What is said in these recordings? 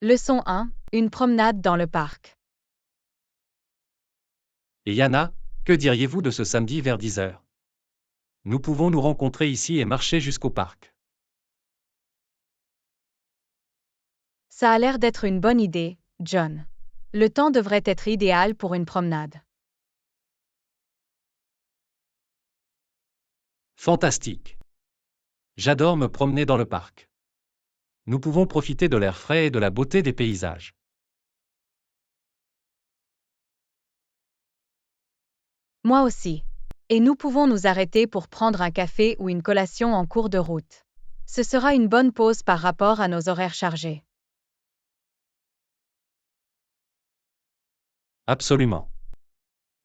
Leçon 1. Une promenade dans le parc. Et Yana, que diriez-vous de ce samedi vers 10 heures? Nous pouvons nous rencontrer ici et marcher jusqu'au parc. Ça a l'air d'être une bonne idée, John. Le temps devrait être idéal pour une promenade. Fantastique. J'adore me promener dans le parc. Nous pouvons profiter de l'air frais et de la beauté des paysages. Moi aussi. Et nous pouvons nous arrêter pour prendre un café ou une collation en cours de route. Ce sera une bonne pause par rapport à nos horaires chargés. Absolument.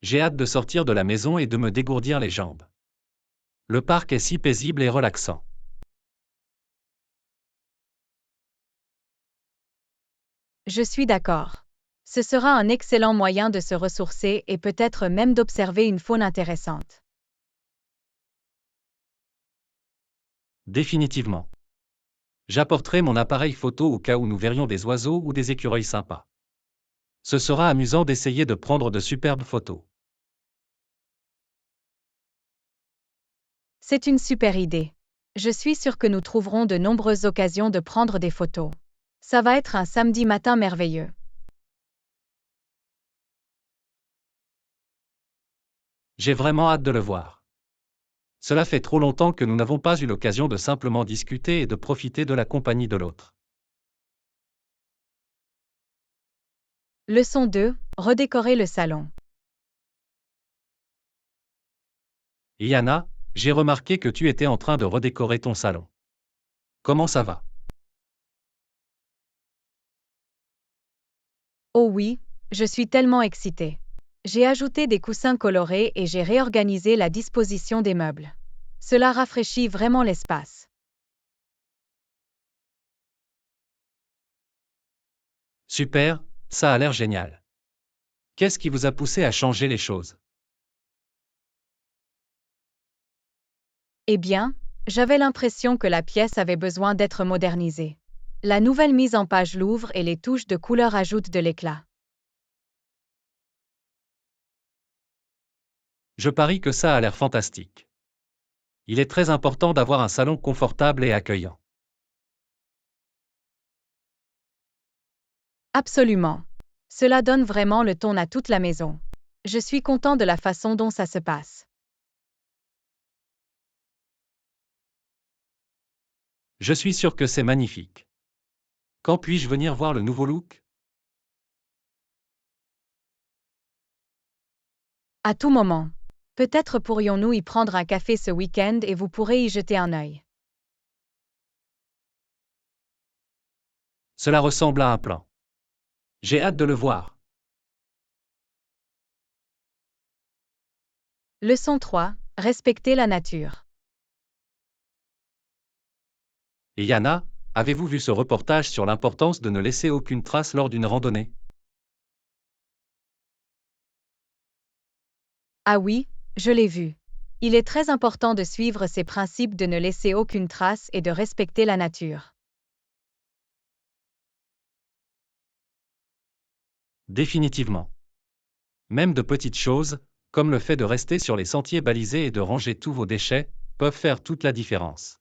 J'ai hâte de sortir de la maison et de me dégourdir les jambes. Le parc est si paisible et relaxant. Je suis d'accord. Ce sera un excellent moyen de se ressourcer et peut-être même d'observer une faune intéressante. Définitivement. J'apporterai mon appareil photo au cas où nous verrions des oiseaux ou des écureuils sympas. Ce sera amusant d'essayer de prendre de superbes photos. C'est une super idée. Je suis sûre que nous trouverons de nombreuses occasions de prendre des photos. Ça va être un samedi matin merveilleux. J'ai vraiment hâte de le voir. Cela fait trop longtemps que nous n'avons pas eu l'occasion de simplement discuter et de profiter de la compagnie de l'autre. Leçon 2. Redécorer le salon. Et Yana, j'ai remarqué que tu étais en train de redécorer ton salon. Comment ça va? Oh oui, je suis tellement excitée. J'ai ajouté des coussins colorés et j'ai réorganisé la disposition des meubles. Cela rafraîchit vraiment l'espace. Super, ça a l'air génial. Qu'est-ce qui vous a poussé à changer les choses? Eh bien, j'avais l'impression que la pièce avait besoin d'être modernisée. La nouvelle mise en page l'ouvre et les touches de couleur ajoutent de l'éclat. Je parie que ça a l'air fantastique. Il est très important d'avoir un salon confortable et accueillant. Absolument. Cela donne vraiment le ton à toute la maison. Je suis content de la façon dont ça se passe. Je suis sûr que c'est magnifique. Quand puis-je venir voir le nouveau look? À tout moment. Peut-être pourrions-nous y prendre un café ce week-end et vous pourrez y jeter un œil. Cela ressemble à un plan. J'ai hâte de le voir. Leçon 3. Respecter la nature. Et Yana, avez-vous vu ce reportage sur l'importance de ne laisser aucune trace lors d'une randonnée? Ah oui, je l'ai vu. Il est très important de suivre ces principes de ne laisser aucune trace et de respecter la nature. Définitivement. Même de petites choses, comme le fait de rester sur les sentiers balisés et de ranger tous vos déchets, peuvent faire toute la différence.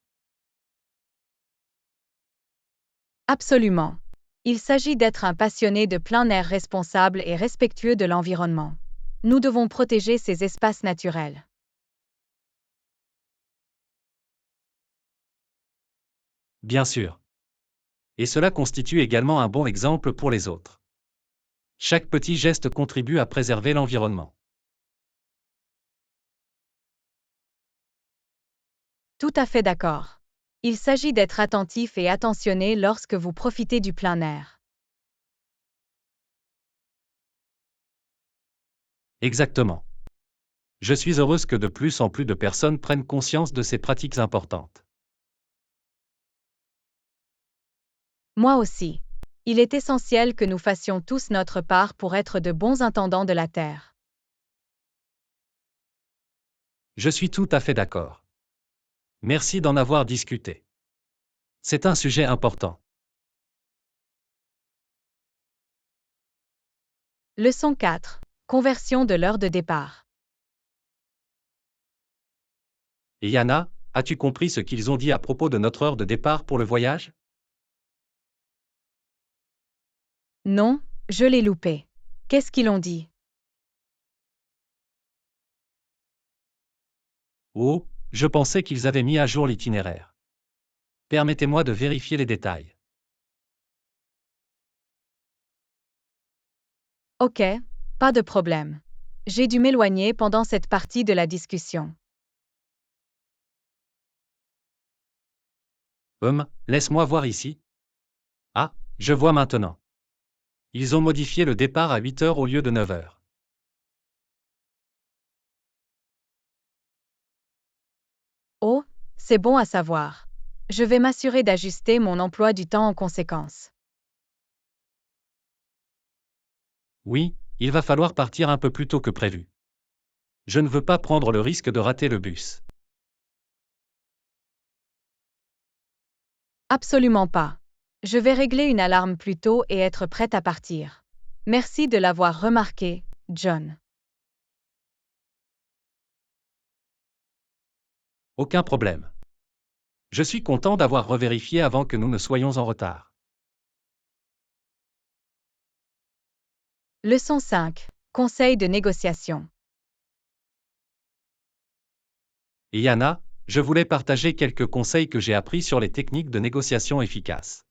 Absolument. Il s'agit d'être un passionné de plein air responsable et respectueux de l'environnement. Nous devons protéger ces espaces naturels. Bien sûr. Et cela constitue également un bon exemple pour les autres. Chaque petit geste contribue à préserver l'environnement. Tout à fait d'accord. Il s'agit d'être attentif et attentionné lorsque vous profitez du plein air. Exactement. Je suis heureuse que de plus en plus de personnes prennent conscience de ces pratiques importantes. Moi aussi. Il est essentiel que nous fassions tous notre part pour être de bons intendants de la Terre. Je suis tout à fait d'accord. Merci d'en avoir discuté. C'est un sujet important. Leçon 4. Conversion de l'heure de départ. Et Yana, as-tu compris ce qu'ils ont dit à propos de notre heure de départ pour le voyage? Non, je l'ai loupé. Qu'est-ce qu'ils ont dit? Oh, je pensais qu'ils avaient mis à jour l'itinéraire. Permettez-moi de vérifier les détails. Ok, pas de problème. J'ai dû m'éloigner pendant cette partie de la discussion. Laisse-moi voir ici. Ah, je vois maintenant. Ils ont modifié le départ à 8 heures au lieu de 9 heures. Oh, c'est bon à savoir. Je vais m'assurer d'ajuster mon emploi du temps en conséquence. Oui, il va falloir partir un peu plus tôt que prévu. Je ne veux pas prendre le risque de rater le bus. Absolument pas. Je vais régler une alarme plus tôt et être prête à partir. Merci de l'avoir remarqué, John. Aucun problème. Je suis content d'avoir revérifié avant que nous ne soyons en retard. Leçon 5. Conseil de négociation. Et Yana, je voulais partager quelques conseils que j'ai appris sur les techniques de négociation efficaces.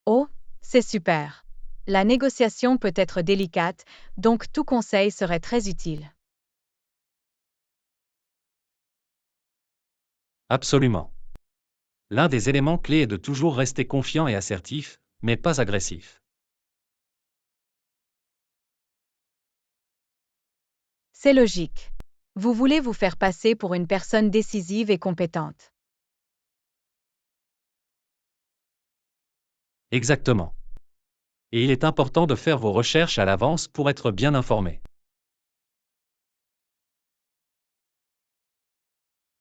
Oh, c'est super. La négociation peut être délicate, donc tout conseil serait très utile. Absolument. L'un des éléments clés est de toujours rester confiant et assertif, mais pas agressif. C'est logique. Vous voulez vous faire passer pour une personne décisive et compétente. Exactement. Et il est important de faire vos recherches à l'avance pour être bien informé.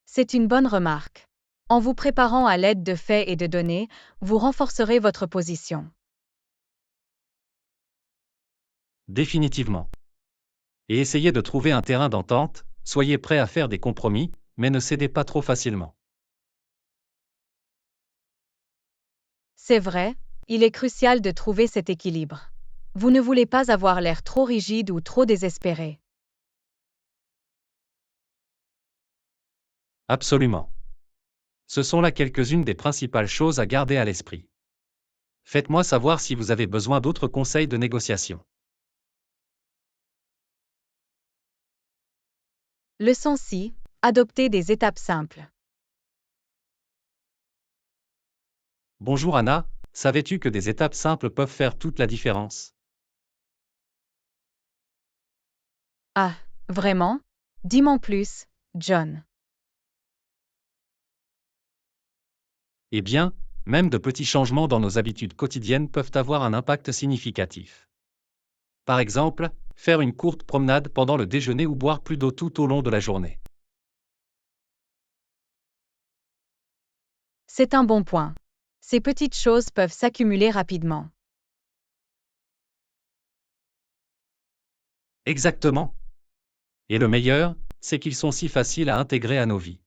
C'est une bonne remarque. En vous préparant à l'aide de faits et de données, vous renforcerez votre position. Définitivement. Et essayez de trouver un terrain d'entente, soyez prêt à faire des compromis, mais ne cédez pas trop facilement. C'est vrai, il est crucial de trouver cet équilibre. Vous ne voulez pas avoir l'air trop rigide ou trop désespéré. Absolument. Ce sont là quelques-unes des principales choses à garder à l'esprit. Faites-moi savoir si vous avez besoin d'autres conseils de négociation. Leçon 6. Adopter des étapes simples. Bonjour Anna, savais-tu que des étapes simples peuvent faire toute la différence? Ah, vraiment? Dis-moi plus, John. Eh bien, même de petits changements dans nos habitudes quotidiennes peuvent avoir un impact significatif. Par exemple, faire une courte promenade pendant le déjeuner ou boire plus d'eau tout au long de la journée. C'est un bon point. Ces petites choses peuvent s'accumuler rapidement. Exactement. Et le meilleur, c'est qu'ils sont si faciles à intégrer à nos vies.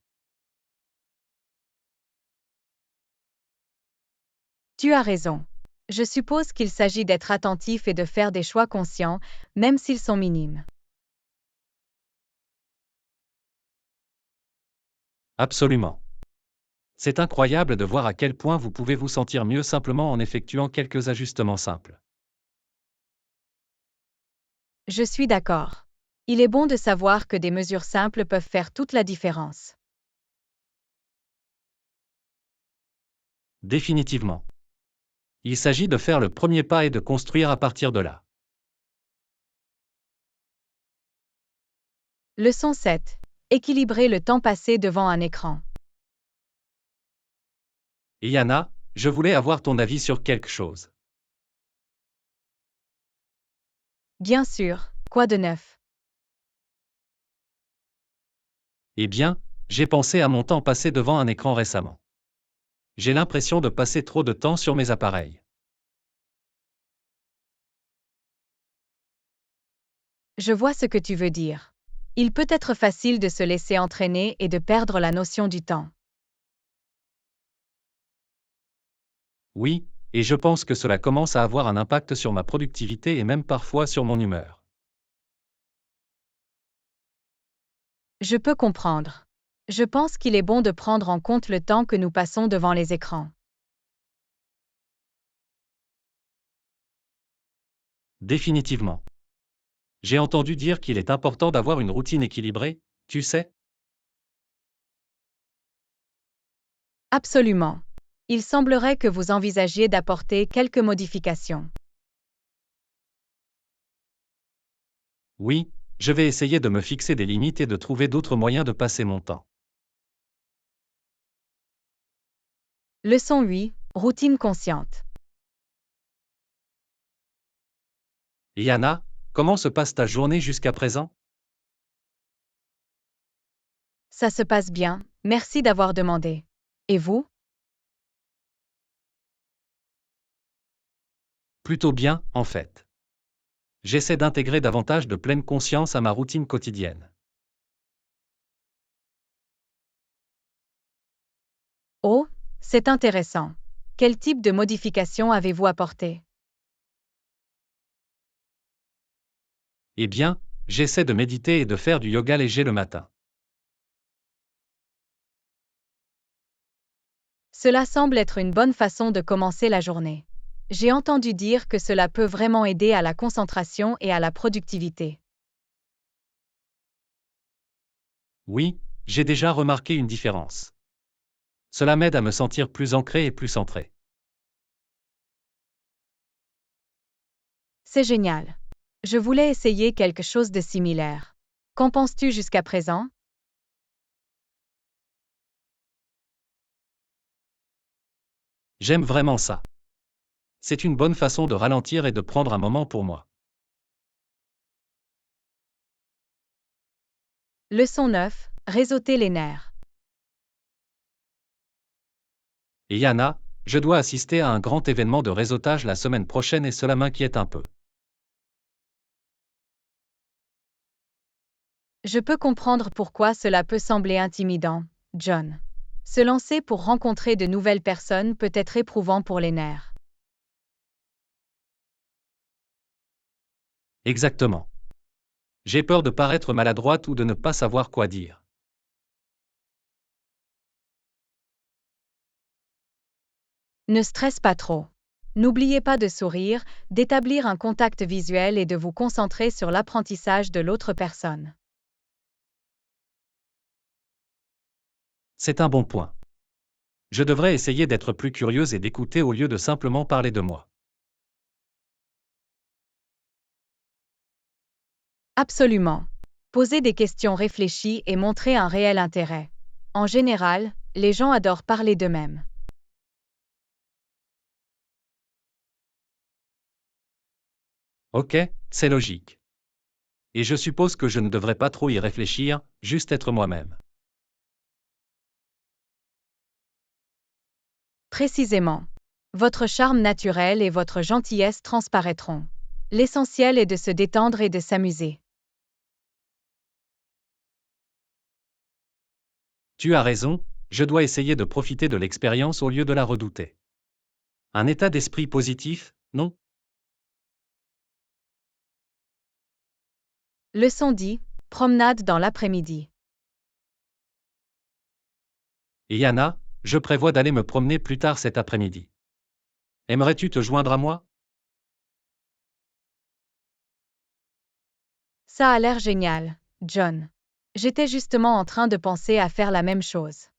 Tu as raison. Je suppose qu'il s'agit d'être attentif et de faire des choix conscients, même s'ils sont minimes. Absolument. C'est incroyable de voir à quel point vous pouvez vous sentir mieux simplement en effectuant quelques ajustements simples. Je suis d'accord. Il est bon de savoir que des mesures simples peuvent faire toute la différence. Définitivement. Il s'agit de faire le premier pas et de construire à partir de là. Leçon 7. Équilibrer le temps passé devant un écran. Et Yana, je voulais avoir ton avis sur quelque chose. Bien sûr, quoi de neuf? Eh bien, j'ai pensé à mon temps passé devant un écran récemment. J'ai l'impression de passer trop de temps sur mes appareils. Je vois ce que tu veux dire. Il peut être facile de se laisser entraîner et de perdre la notion du temps. Oui, et je pense que cela commence à avoir un impact sur ma productivité et même parfois sur mon humeur. Je peux comprendre. Je pense qu'il est bon de prendre en compte le temps que nous passons devant les écrans. Définitivement. J'ai entendu dire qu'il est important d'avoir une routine équilibrée, tu sais? Absolument. Il semblerait que vous envisagiez d'apporter quelques modifications. Oui, je vais essayer de me fixer des limites et de trouver d'autres moyens de passer mon temps. Leçon 8. Routine consciente. Yana, comment se passe ta journée jusqu'à présent? Ça se passe bien, merci d'avoir demandé. Et vous? Plutôt bien, en fait. J'essaie d'intégrer davantage de pleine conscience à ma routine quotidienne. Oh, c'est intéressant. Quel type de modification avez-vous apporté? Eh bien, j'essaie de méditer et de faire du yoga léger le matin. Cela semble être une bonne façon de commencer la journée. J'ai entendu dire que cela peut vraiment aider à la concentration et à la productivité. Oui, j'ai déjà remarqué une différence. Cela m'aide à me sentir plus ancré et plus centré. C'est génial. Je voulais essayer quelque chose de similaire. Qu'en penses-tu jusqu'à présent? J'aime vraiment ça. C'est une bonne façon de ralentir et de prendre un moment pour moi. Leçon 9. Réseauter les nerfs. Et Yana, je dois assister à un grand événement de réseautage la semaine prochaine et cela m'inquiète un peu. Je peux comprendre pourquoi cela peut sembler intimidant, John. Se lancer pour rencontrer de nouvelles personnes peut être éprouvant pour les nerfs. Exactement. J'ai peur de paraître maladroite ou de ne pas savoir quoi dire. Ne stresse pas trop. N'oubliez pas de sourire, d'établir un contact visuel et de vous concentrer sur l'apprentissage de l'autre personne. C'est un bon point. Je devrais essayer d'être plus curieuse et d'écouter au lieu de simplement parler de moi. Absolument. Posez des questions réfléchies et montrez un réel intérêt. En général, les gens adorent parler d'eux-mêmes. Ok, c'est logique. Et je suppose que je ne devrais pas trop y réfléchir, juste être moi-même. Précisément. Votre charme naturel et votre gentillesse transparaîtront. L'essentiel est de se détendre et de s'amuser. Tu as raison, je dois essayer de profiter de l'expérience au lieu de la redouter. Un état d'esprit positif, non? Leçon 10. Promenade dans l'après-midi. Et Yana, je prévois d'aller me promener plus tard cet après-midi. Aimerais-tu te joindre à moi? Ça a l'air génial, John. J'étais justement en train de penser à faire la même chose.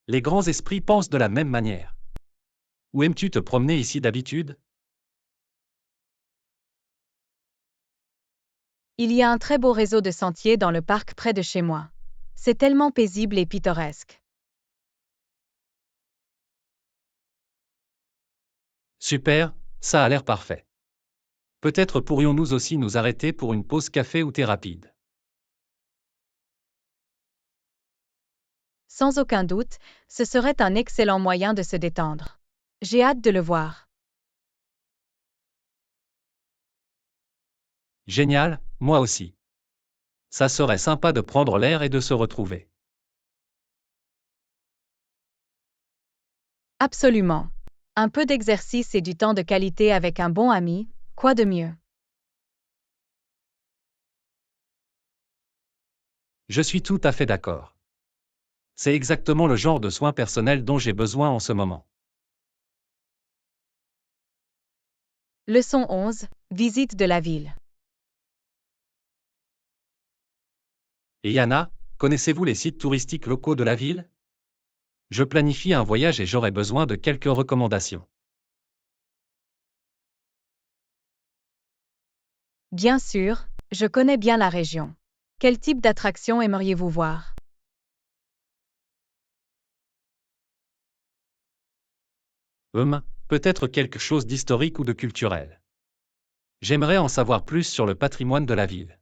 Les grands esprits pensent de la même manière. Où aimes-tu te promener ici d'habitude? Il y a un très beau réseau de sentiers dans le parc près de chez moi. C'est tellement paisible et pittoresque. Super, ça a l'air parfait. Peut-être pourrions-nous aussi nous arrêter pour une pause café ou thé rapide. Sans aucun doute, ce serait un excellent moyen de se détendre. J'ai hâte de le voir. Génial, moi aussi. Ça serait sympa de prendre l'air et de se retrouver. Absolument. Un peu d'exercice et du temps de qualité avec un bon ami, quoi de mieux? Je suis tout à fait d'accord. C'est exactement le genre de soins personnels dont j'ai besoin en ce moment. Leçon 11. Visite de la ville. Et Yana, connaissez-vous les sites touristiques locaux de la ville? Je planifie un voyage et j'aurais besoin de quelques recommandations. Bien sûr, je connais bien la région. Quel type d'attraction aimeriez-vous voir? Peut-être quelque chose d'historique ou de culturel. J'aimerais en savoir plus sur le patrimoine de la ville.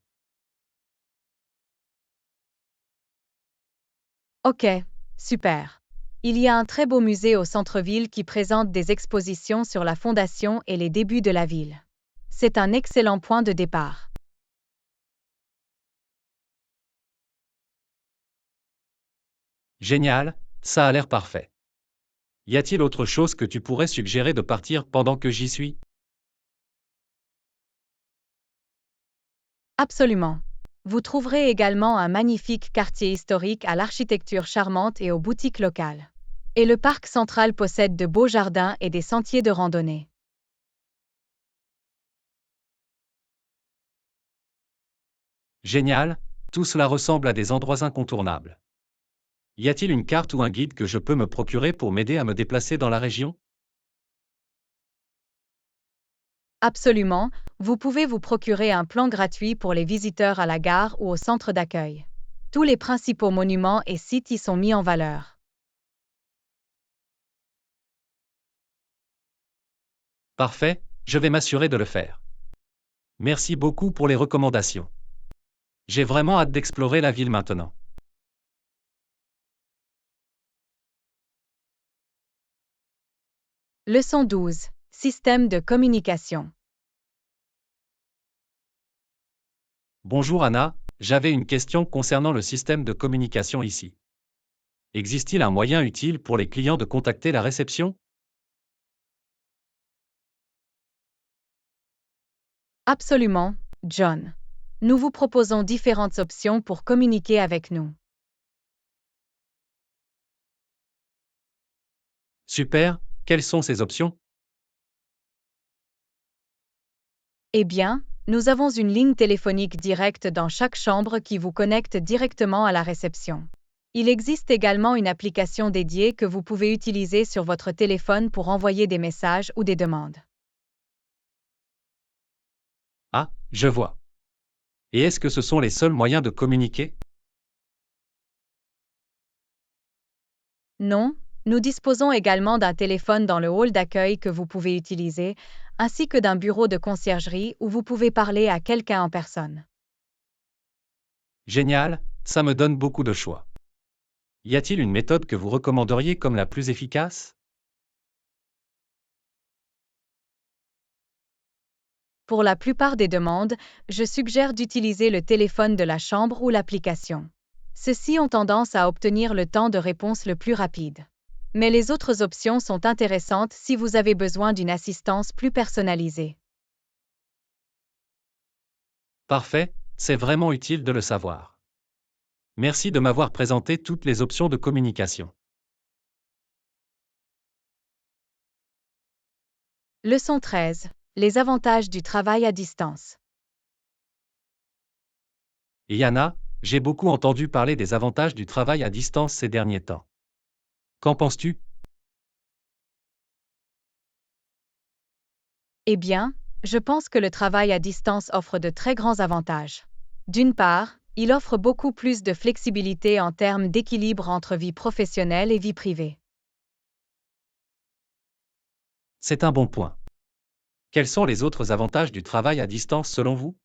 Ok, super. Il y a un très beau musée au centre-ville qui présente des expositions sur la fondation et les débuts de la ville. C'est un excellent point de départ. Génial, ça a l'air parfait. Y a-t-il autre chose que tu pourrais suggérer de partir pendant que j'y suis? Absolument. Vous trouverez également un magnifique quartier historique à l'architecture charmante et aux boutiques locales. Et le parc central possède de beaux jardins et des sentiers de randonnée. Génial, tout cela ressemble à des endroits incontournables. Y a-t-il une carte ou un guide que je peux me procurer pour m'aider à me déplacer dans la région? Absolument, vous pouvez vous procurer un plan gratuit pour les visiteurs à la gare ou au centre d'accueil. Tous les principaux monuments et sites y sont mis en valeur. Parfait, je vais m'assurer de le faire. Merci beaucoup pour les recommandations. J'ai vraiment hâte d'explorer la ville maintenant. Leçon 12. Système de communication. Bonjour Anna, j'avais une question concernant le système de communication ici. Existe-t-il un moyen utile pour les clients de contacter la réception? Absolument, John. Nous vous proposons différentes options pour communiquer avec nous. Super, quelles sont ces options? Eh bien, nous avons une ligne téléphonique directe dans chaque chambre qui vous connecte directement à la réception. Il existe également une application dédiée que vous pouvez utiliser sur votre téléphone pour envoyer des messages ou des demandes. Ah, je vois. Et est-ce que ce sont les seuls moyens de communiquer? Non, nous disposons également d'un téléphone dans le hall d'accueil que vous pouvez utiliser, ainsi que d'un bureau de conciergerie où vous pouvez parler à quelqu'un en personne. Génial, ça me donne beaucoup de choix. Y a-t-il une méthode que vous recommanderiez comme la plus efficace? Pour la plupart des demandes, je suggère d'utiliser le téléphone de la chambre ou l'application. Ceux-ci ont tendance à obtenir le temps de réponse le plus rapide. Mais les autres options sont intéressantes si vous avez besoin d'une assistance plus personnalisée. Parfait, c'est vraiment utile de le savoir. Merci de m'avoir présenté toutes les options de communication. Leçon 13. Les avantages du travail à distance. Et Yana, j'ai beaucoup entendu parler des avantages du travail à distance ces derniers temps. Qu'en penses-tu? Eh bien, je pense que le travail à distance offre de très grands avantages. D'une part, il offre beaucoup plus de flexibilité en termes d'équilibre entre vie professionnelle et vie privée. C'est un bon point. Quels sont les autres avantages du travail à distance selon vous?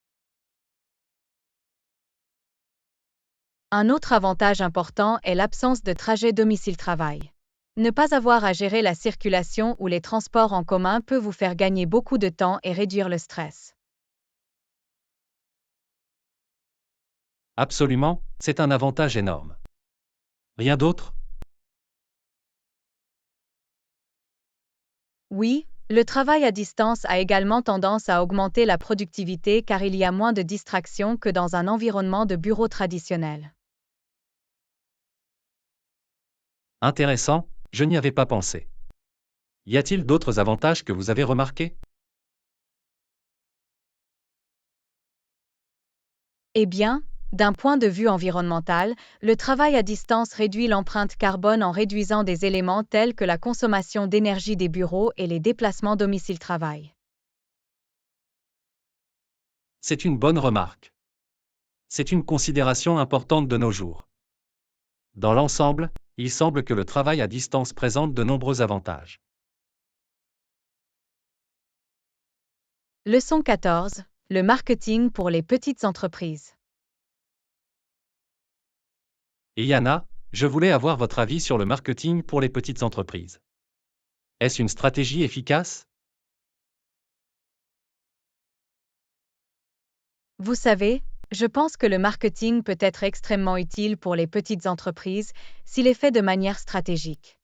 Un autre avantage important est l'absence de trajet domicile-travail. Ne pas avoir à gérer la circulation ou les transports en commun peut vous faire gagner beaucoup de temps et réduire le stress. Absolument, c'est un avantage énorme. Rien d'autre? Oui, le travail à distance a également tendance à augmenter la productivité car il y a moins de distractions que dans un environnement de bureau traditionnel. Intéressant, je n'y avais pas pensé. Y a-t-il d'autres avantages que vous avez remarqués? Eh bien, d'un point de vue environnemental, le travail à distance réduit l'empreinte carbone en réduisant des éléments tels que la consommation d'énergie des bureaux et les déplacements domicile-travail. C'est une bonne remarque. C'est une considération importante de nos jours. Dans l'ensemble, il semble que le travail à distance présente de nombreux avantages. Leçon 14. Le marketing pour les petites entreprises. Et Yana, je voulais avoir votre avis sur le marketing pour les petites entreprises. Est-ce une stratégie efficace? Vous savez, je pense que le marketing peut être extrêmement utile pour les petites entreprises s'il est fait de manière stratégique.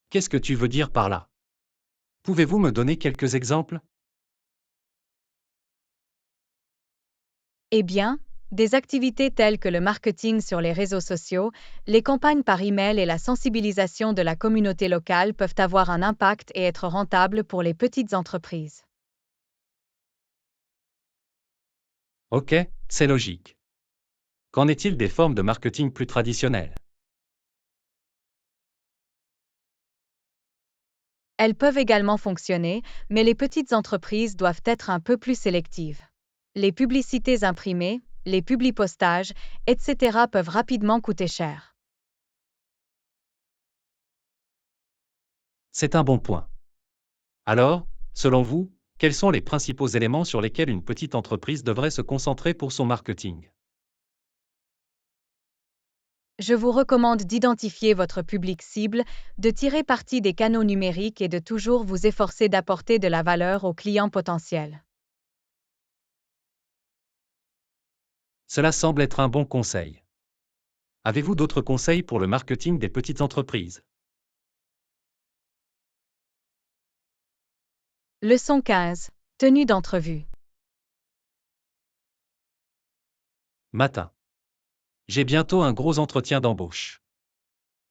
Qu'est-ce que tu veux dire par là? Pouvez-vous me donner quelques exemples? Eh bien, des activités telles que le marketing sur les réseaux sociaux, les campagnes par email et la sensibilisation de la communauté locale peuvent avoir un impact et être rentables pour les petites entreprises. Ok, c'est logique. Qu'en est-il des formes de marketing plus traditionnelles? Elles peuvent également fonctionner, mais les petites entreprises doivent être un peu plus sélectives. Les publicités imprimées, les publipostages, etc. peuvent rapidement coûter cher. C'est un bon point. Alors, selon vous, quels sont les principaux éléments sur lesquels une petite entreprise devrait se concentrer pour son marketing? Je vous recommande d'identifier votre public cible, de tirer parti des canaux numériques et de toujours vous efforcer d'apporter de la valeur aux clients potentiels. Cela semble être un bon conseil. Avez-vous d'autres conseils pour le marketing des petites entreprises? Leçon 15. Tenue d'entrevue. Matin. J'ai bientôt un gros entretien d'embauche.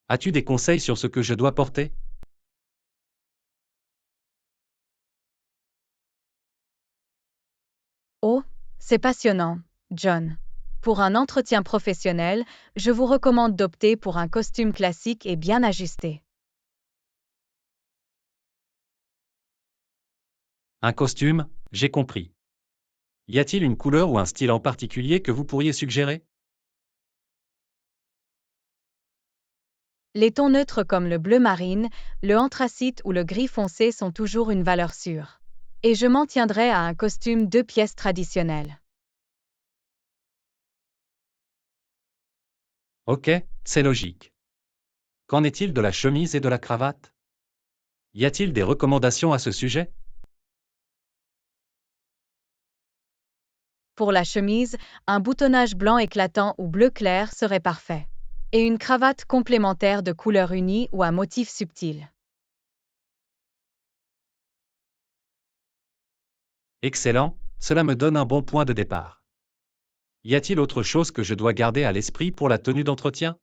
As-tu des conseils sur ce que je dois porter? Oh, c'est passionnant, John. Pour un entretien professionnel, je vous recommande d'opter pour un costume classique et bien ajusté. Un costume, j'ai compris. Y a-t-il une couleur ou un style en particulier que vous pourriez suggérer? Les tons neutres comme le bleu marine, le anthracite ou le gris foncé sont toujours une valeur sûre. Et je m'en tiendrai à un costume 2 pièces traditionnel. Ok, c'est logique. Qu'en est-il de la chemise et de la cravate? Y a-t-il des recommandations à ce sujet? Pour la chemise, un boutonnage blanc éclatant ou bleu clair serait parfait. Et une cravate complémentaire de couleur unie ou à motif subtil. Excellent, cela me donne un bon point de départ. Y a-t-il autre chose que je dois garder à l'esprit pour la tenue d'entretien?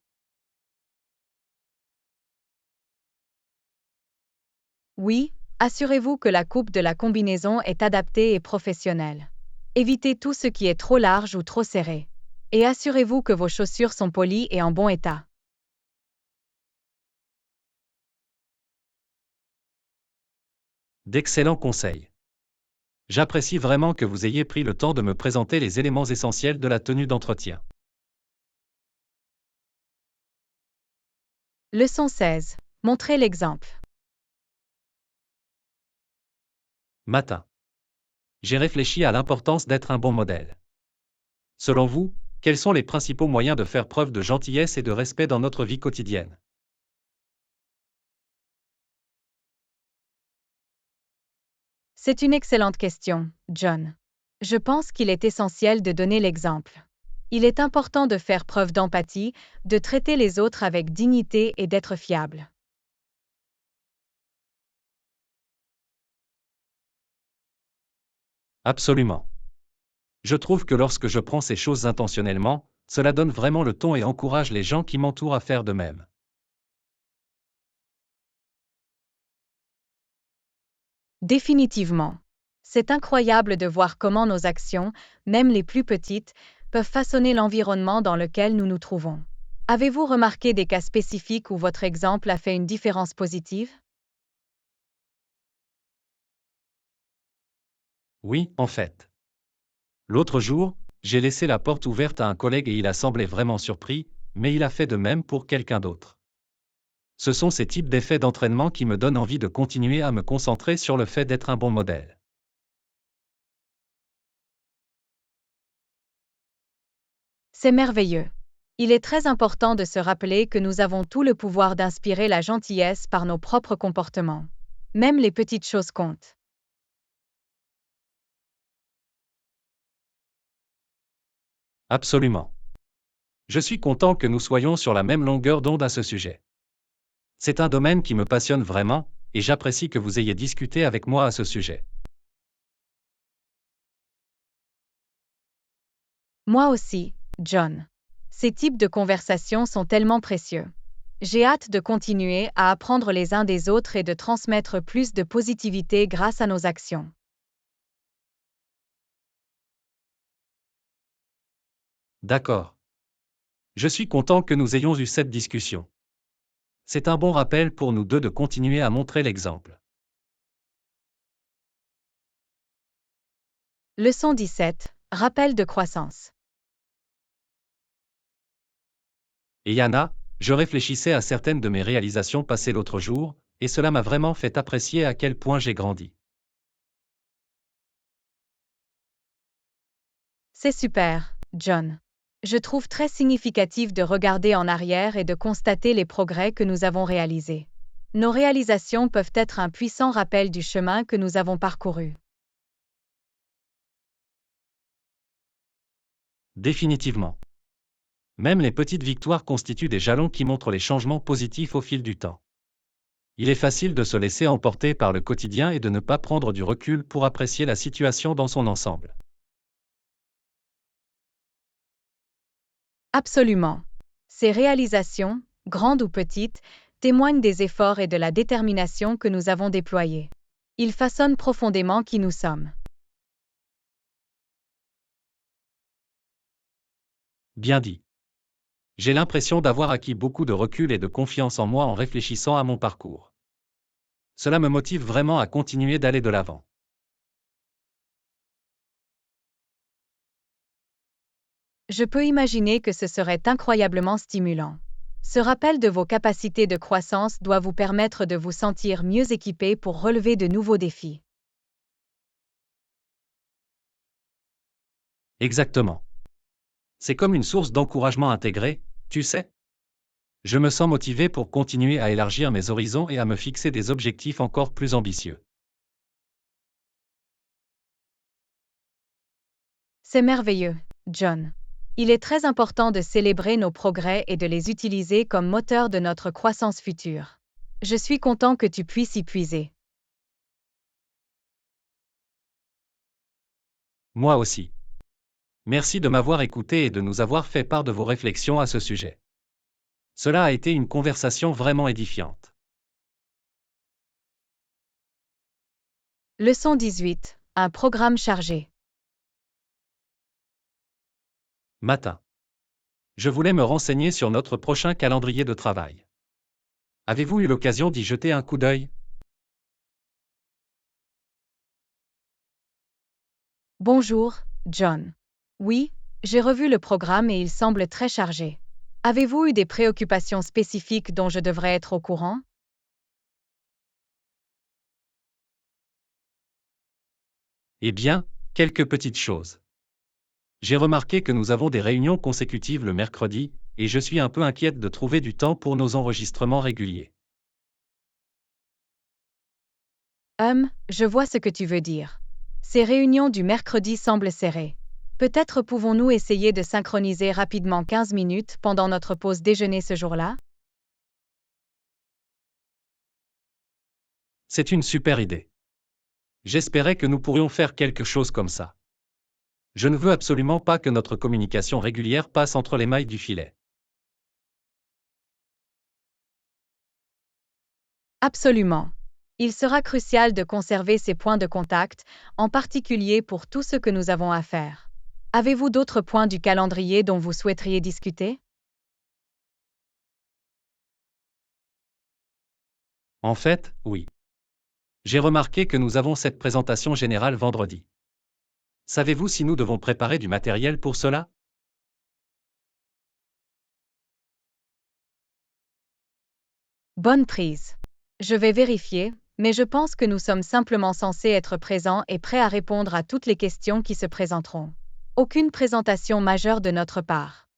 Oui, assurez-vous que la coupe de la combinaison est adaptée et professionnelle. Évitez tout ce qui est trop large ou trop serré. Et assurez-vous que vos chaussures sont polies et en bon état. D'excellents conseils. J'apprécie vraiment que vous ayez pris le temps de me présenter les éléments essentiels de la tenue d'entretien. Leçon 16. Montrez l'exemple. Matin. J'ai réfléchi à l'importance d'être un bon modèle. Selon vous, quels sont les principaux moyens de faire preuve de gentillesse et de respect dans notre vie quotidienne? C'est une excellente question, John. Je pense qu'il est essentiel de donner l'exemple. Il est important de faire preuve d'empathie, de traiter les autres avec dignité et d'être fiable. Absolument. Je trouve que lorsque je prends ces choses intentionnellement, cela donne vraiment le ton et encourage les gens qui m'entourent à faire de même. Définitivement. C'est incroyable de voir comment nos actions, même les plus petites, peuvent façonner l'environnement dans lequel nous nous trouvons. Avez-vous remarqué des cas spécifiques où votre exemple a fait une différence positive? Oui, en fait. L'autre jour, j'ai laissé la porte ouverte à un collègue et il a semblé vraiment surpris, mais il a fait de même pour quelqu'un d'autre. Ce sont ces types d'effets d'entraînement qui me donnent envie de continuer à me concentrer sur le fait d'être un bon modèle. C'est merveilleux. Il est très important de se rappeler que nous avons tout le pouvoir d'inspirer la gentillesse par nos propres comportements. Même les petites choses comptent. Absolument. Je suis content que nous soyons sur la même longueur d'onde à ce sujet. C'est un domaine qui me passionne vraiment, et j'apprécie que vous ayez discuté avec moi à ce sujet. Moi aussi, John. Ces types de conversations sont tellement précieux. J'ai hâte de continuer à apprendre les uns des autres et de transmettre plus de positivité grâce à nos actions. D'accord. Je suis content que nous ayons eu cette discussion. C'est un bon rappel pour nous deux de continuer à montrer l'exemple. Leçon 17. Rappel de croissance. Et Yana, je réfléchissais à certaines de mes réalisations passées l'autre jour, et cela m'a vraiment fait apprécier à quel point j'ai grandi. C'est super, John. Je trouve très significatif de regarder en arrière et de constater les progrès que nous avons réalisés. Nos réalisations peuvent être un puissant rappel du chemin que nous avons parcouru. Définitivement. Même les petites victoires constituent des jalons qui montrent les changements positifs au fil du temps. Il est facile de se laisser emporter par le quotidien et de ne pas prendre du recul pour apprécier la situation dans son ensemble. Absolument. Ces réalisations, grandes ou petites, témoignent des efforts et de la détermination que nous avons déployés. Ils façonnent profondément qui nous sommes. Bien dit. J'ai l'impression d'avoir acquis beaucoup de recul et de confiance en moi en réfléchissant à mon parcours. Cela me motive vraiment à continuer d'aller de l'avant. Je peux imaginer que ce serait incroyablement stimulant. Ce rappel de vos capacités de croissance doit vous permettre de vous sentir mieux équipé pour relever de nouveaux défis. Exactement. C'est comme une source d'encouragement intégré, tu sais. Je me sens motivé pour continuer à élargir mes horizons et à me fixer des objectifs encore plus ambitieux. C'est merveilleux, John. Il est très important de célébrer nos progrès et de les utiliser comme moteur de notre croissance future. Je suis content que tu puisses y puiser. Moi aussi. Merci de m'avoir écouté et de nous avoir fait part de vos réflexions à ce sujet. Cela a été une conversation vraiment édifiante. Leçon 18. Un programme chargé. Matin. Je voulais me renseigner sur notre prochain calendrier de travail. Avez-vous eu l'occasion d'y jeter un coup d'œil? Bonjour, John. Oui, j'ai revu le programme et il semble très chargé. Avez-vous eu des préoccupations spécifiques dont je devrais être au courant? Eh bien, quelques petites choses. J'ai remarqué que nous avons des réunions consécutives le mercredi, et je suis un peu inquiète de trouver du temps pour nos enregistrements réguliers. Je vois ce que tu veux dire. Ces réunions du mercredi semblent serrées. Peut-être pouvons-nous essayer de synchroniser rapidement 15 minutes pendant notre pause déjeuner ce jour-là? C'est une super idée. J'espérais que nous pourrions faire quelque chose comme ça. Je ne veux absolument pas que notre communication régulière passe entre les mailles du filet. Absolument. Il sera crucial de conserver ces points de contact, en particulier pour tout ce que nous avons à faire. Avez-vous d'autres points du calendrier dont vous souhaiteriez discuter? En fait, oui. J'ai remarqué que nous avons cette présentation générale vendredi. Savez-vous si nous devons préparer du matériel pour cela? Bonne prise. Je vais vérifier, mais je pense que nous sommes simplement censés être présents et prêts à répondre à toutes les questions qui se présenteront. Aucune présentation majeure de notre part.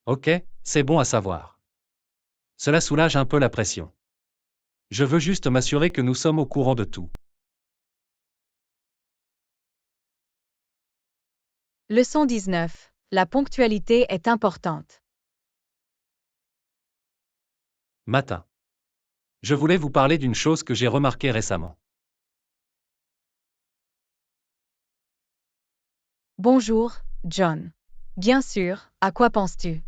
Ok, c'est bon à savoir. Cela soulage un peu la pression. Je veux juste m'assurer que nous sommes au courant de tout. Leçon 19. La ponctualité est importante. Matin. Je voulais vous parler d'une chose que j'ai remarquée récemment. Bonjour, John. Bien sûr, à quoi penses-tu?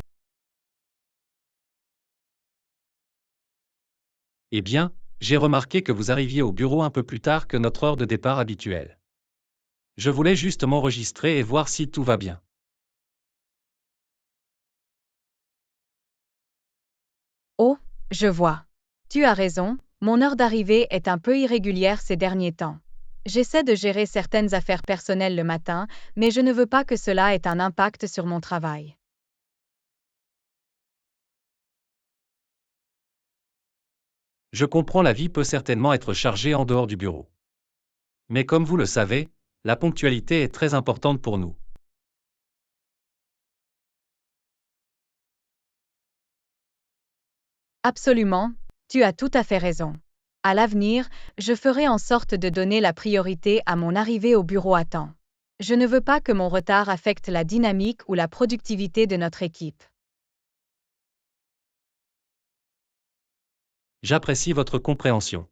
Eh bien, j'ai remarqué que vous arriviez au bureau un peu plus tard que notre heure de départ habituelle. Je voulais juste m'enregistrer et voir si tout va bien. Oh, je vois. Tu as raison, mon heure d'arrivée est un peu irrégulière ces derniers temps. J'essaie de gérer certaines affaires personnelles le matin, mais je ne veux pas que cela ait un impact sur mon travail. Je comprends, la vie peut certainement être chargée en dehors du bureau. Mais comme vous le savez, la ponctualité est très importante pour nous. Absolument, tu as tout à fait raison. À l'avenir, je ferai en sorte de donner la priorité à mon arrivée au bureau à temps. Je ne veux pas que mon retard affecte la dynamique ou la productivité de notre équipe. J'apprécie votre compréhension.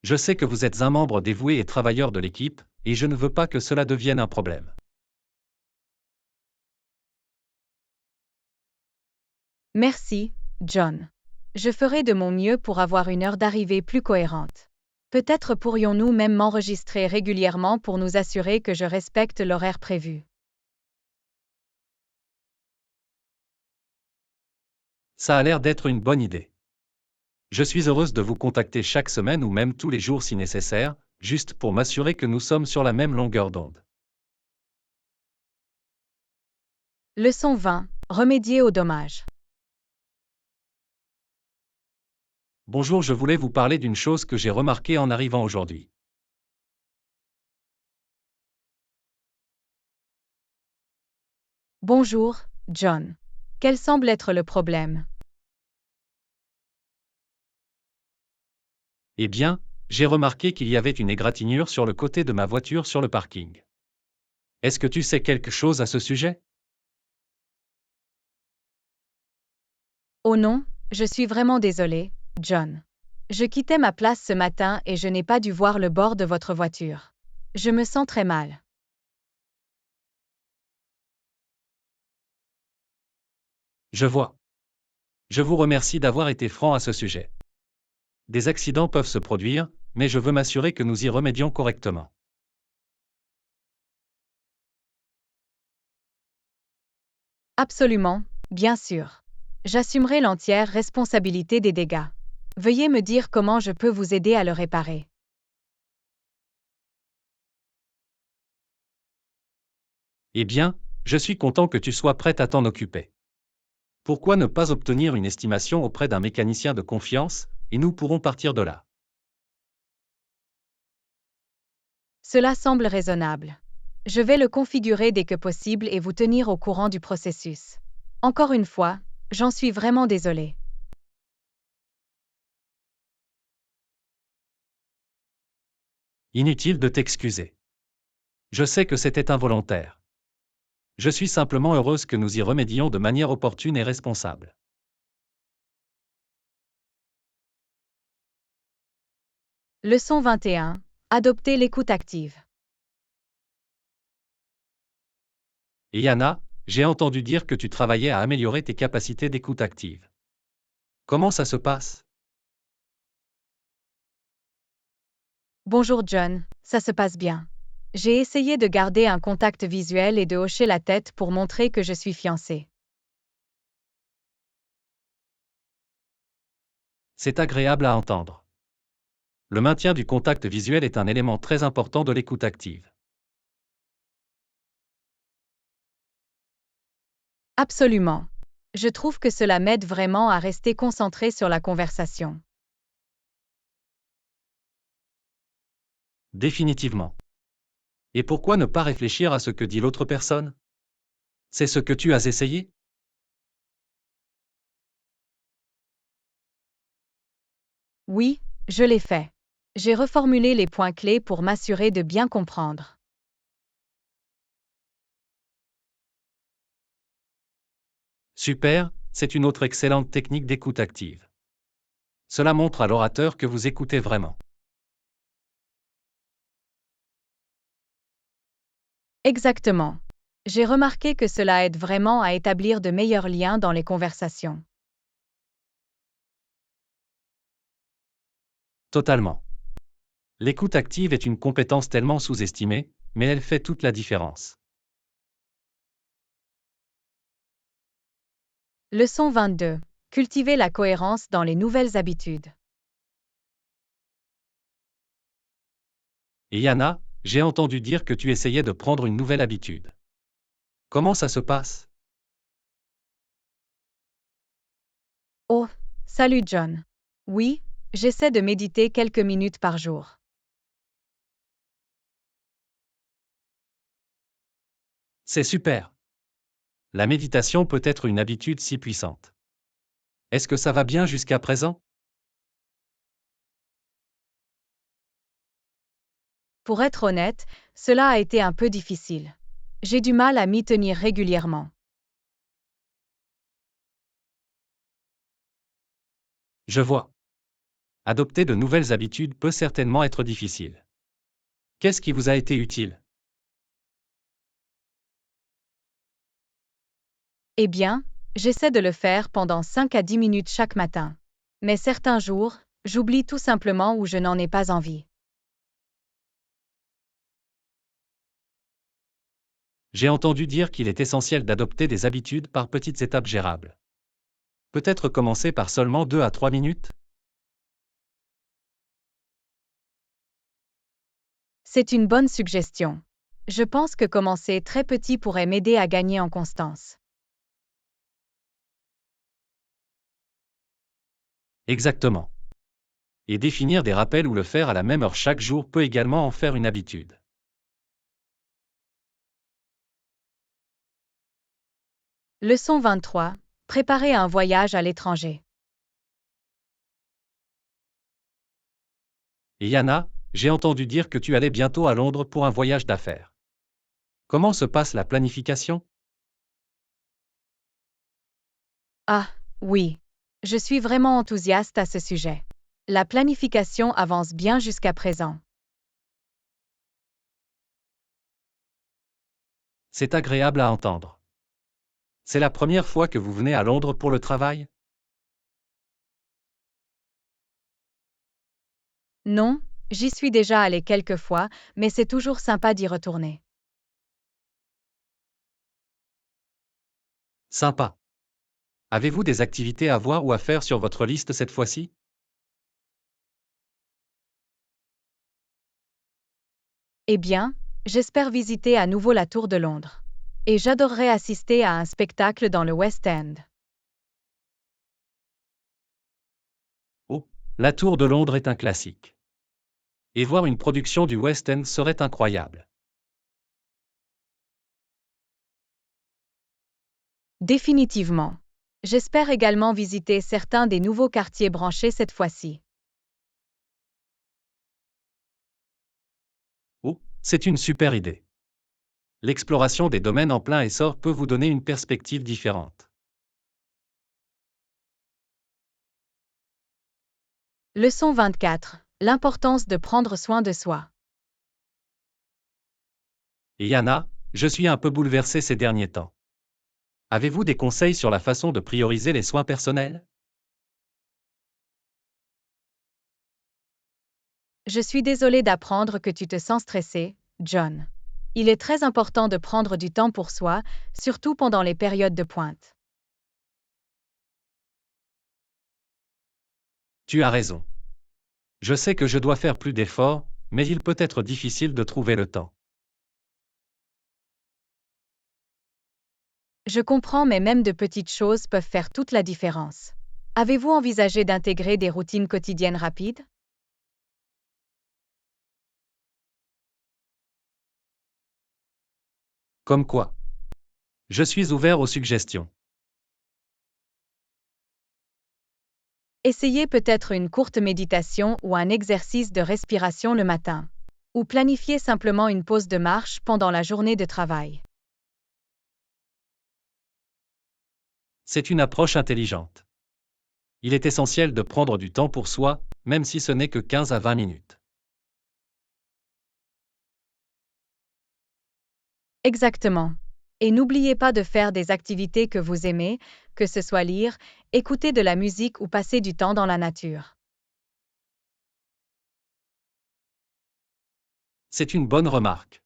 Je sais que vous êtes un membre dévoué et travailleur de l'équipe, et je ne veux pas que cela devienne un problème. Merci, John. Je ferai de mon mieux pour avoir une heure d'arrivée plus cohérente. Peut-être pourrions-nous même m'enregistrer régulièrement pour nous assurer que je respecte l'horaire prévu. Ça a l'air d'être une bonne idée. Je suis heureuse de vous contacter chaque semaine ou même tous les jours si nécessaire, juste pour m'assurer que nous sommes sur la même longueur d'onde. Leçon 20. Remédier aux dommages. Bonjour, je voulais vous parler d'une chose que j'ai remarquée en arrivant aujourd'hui. Bonjour, John. Quel semble être le problème? Eh bien, j'ai remarqué qu'il y avait une égratignure sur le côté de ma voiture sur le parking. Est-ce que tu sais quelque chose à ce sujet? Oh non, je suis vraiment désolée, John. Je quittais ma place ce matin et je n'ai pas dû voir le bord de votre voiture. Je me sens très mal. Je vois. Je vous remercie d'avoir été franc à ce sujet. Des accidents peuvent se produire, mais je veux m'assurer que nous y remédions correctement. Absolument, bien sûr. J'assumerai l'entière responsabilité des dégâts. Veuillez me dire comment je peux vous aider à le réparer. Eh bien, je suis content que tu sois prête à t'en occuper. Pourquoi ne pas obtenir une estimation auprès d'un mécanicien de confiance, et nous pourrons partir de là. Cela semble raisonnable. Je vais le configurer dès que possible et vous tenir au courant du processus. Encore une fois, j'en suis vraiment désolée. Inutile de t'excuser. Je sais que c'était involontaire. Je suis simplement heureuse que nous y remédions de manière opportune et responsable. Leçon 21. Adopter l'écoute active. Et Yana, j'ai entendu dire que tu travaillais à améliorer tes capacités d'écoute active. Comment ça se passe? Bonjour John, ça se passe bien. J'ai essayé de garder un contact visuel et de hocher la tête pour montrer que je suis fiancée. C'est agréable à entendre. Le maintien du contact visuel est un élément très important de l'écoute active. Absolument. Je trouve que cela m'aide vraiment à rester concentré sur la conversation. Définitivement. Et pourquoi ne pas réfléchir à ce que dit l'autre personne? C'est ce que tu as essayé? Oui, je l'ai fait. J'ai reformulé les points clés pour m'assurer de bien comprendre. Super, c'est une autre excellente technique d'écoute active. Cela montre à l'orateur que vous écoutez vraiment. Exactement. J'ai remarqué que cela aide vraiment à établir de meilleurs liens dans les conversations. Totalement. L'écoute active est une compétence tellement sous-estimée, mais elle fait toute la différence. Leçon 22. Cultiver la cohérence dans les nouvelles habitudes. Et Yana, j'ai entendu dire que tu essayais de prendre une nouvelle habitude. Comment ça se passe? Oh, salut John. Oui, j'essaie de méditer quelques minutes par jour. C'est super. La méditation peut être une habitude si puissante. Est-ce que ça va bien jusqu'à présent? Pour être honnête, cela a été un peu difficile. J'ai du mal à m'y tenir régulièrement. Je vois. Adopter de nouvelles habitudes peut certainement être difficile. Qu'est-ce qui vous a été utile? Eh bien, j'essaie de le faire pendant 5 à 10 minutes chaque matin. Mais certains jours, j'oublie tout simplement ou je n'en ai pas envie. J'ai entendu dire qu'il est essentiel d'adopter des habitudes par petites étapes gérables. Peut-être commencer par seulement 2 à 3 minutes? C'est une bonne suggestion. Je pense que commencer très petit pourrait m'aider à gagner en constance. Exactement. Et définir des rappels ou le faire à la même heure chaque jour peut également en faire une habitude. Leçon 23. Préparer un voyage à l'étranger. Et Yana, j'ai entendu dire que tu allais bientôt à Londres pour un voyage d'affaires. Comment se passe la planification? Ah, oui. Je suis vraiment enthousiaste à ce sujet. La planification avance bien jusqu'à présent. C'est agréable à entendre. C'est la première fois que vous venez à Londres pour le travail? Non, j'y suis déjà allé quelques fois, mais c'est toujours sympa d'y retourner. Sympa. Avez-vous des activités à voir ou à faire sur votre liste cette fois-ci? Eh bien, j'espère visiter à nouveau la Tour de Londres. Et j'adorerais assister à un spectacle dans le West End. Oh, la Tour de Londres est un classique. Et voir une production du West End serait incroyable. Définitivement. J'espère également visiter certains des nouveaux quartiers branchés cette fois-ci. C'est une super idée. L'exploration des domaines en plein essor peut vous donner une perspective différente. Leçon 24. L'importance de prendre soin de soi. Et Yana, je suis un peu bouleversé ces derniers temps. Avez-vous des conseils sur la façon de prioriser les soins personnels? Je suis désolée d'apprendre que tu te sens stressé, John. Il est très important de prendre du temps pour soi, surtout pendant les périodes de pointe. Tu as raison. Je sais que je dois faire plus d'efforts, mais il peut être difficile de trouver le temps. Je comprends, mais même de petites choses peuvent faire toute la différence. Avez-vous envisagé d'intégrer des routines quotidiennes rapides? Comme quoi? Je suis ouvert aux suggestions. Essayez peut-être une courte méditation ou un exercice de respiration le matin. Ou planifiez simplement une pause de marche pendant la journée de travail. C'est une approche intelligente. Il est essentiel de prendre du temps pour soi, même si ce n'est que 15 à 20 minutes. Exactement. Et n'oubliez pas de faire des activités que vous aimez, que ce soit lire, écouter de la musique ou passer du temps dans la nature. C'est une bonne remarque.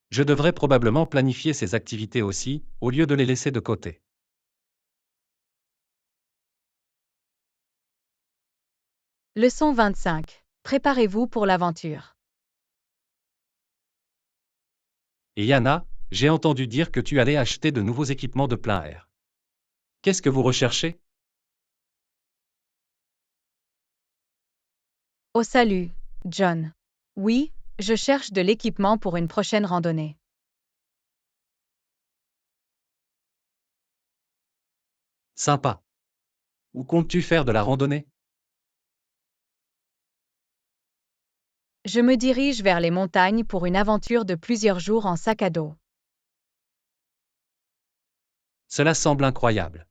Je devrais probablement planifier ces activités aussi, au lieu de les laisser de côté. Leçon 25. Préparez-vous pour l'aventure. Et Yana, j'ai entendu dire que tu allais acheter de nouveaux équipements de plein air. Qu'est-ce que vous recherchez? Au salut, John. Oui, je cherche de l'équipement pour une prochaine randonnée. Sympa. Où comptes-tu faire de la randonnée? Je me dirige vers les montagnes pour une aventure de plusieurs jours en sac à dos. Cela semble incroyable.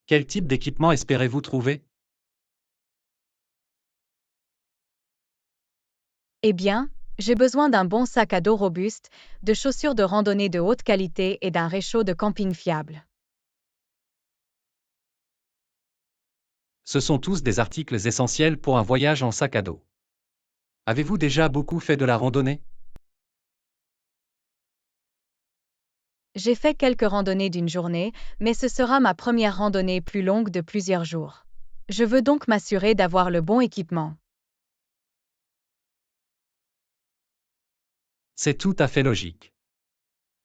Quel type d'équipement espérez-vous trouver? Eh bien, j'ai besoin d'un bon sac à dos robuste, de chaussures de randonnée de haute qualité et d'un réchaud de camping fiable. Ce sont tous des articles essentiels pour un voyage en sac à dos. Avez-vous déjà beaucoup fait de la randonnée? J'ai fait quelques randonnées d'une journée, mais ce sera ma première randonnée plus longue de plusieurs jours. Je veux donc m'assurer d'avoir le bon équipement. C'est tout à fait logique.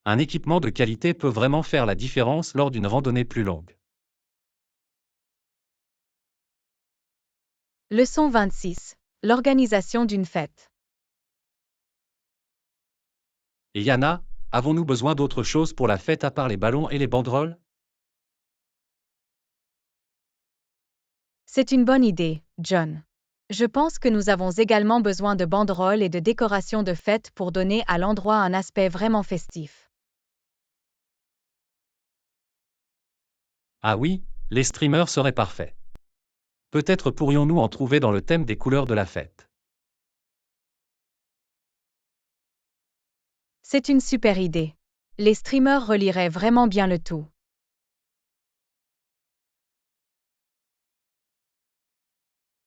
Un équipement de qualité peut vraiment faire la différence lors d'une randonnée plus longue. Leçon 26. L'organisation d'une fête. Et Yana, avons-nous besoin d'autre chose pour la fête à part les ballons et les banderoles? C'est une bonne idée, John. Je pense que nous avons également besoin de banderoles et de décorations de fête pour donner à l'endroit un aspect vraiment festif. Ah oui, les streamers seraient parfaits. Peut-être pourrions-nous en trouver dans le thème des couleurs de la fête. C'est une super idée. Les streamers relieraient vraiment bien le tout.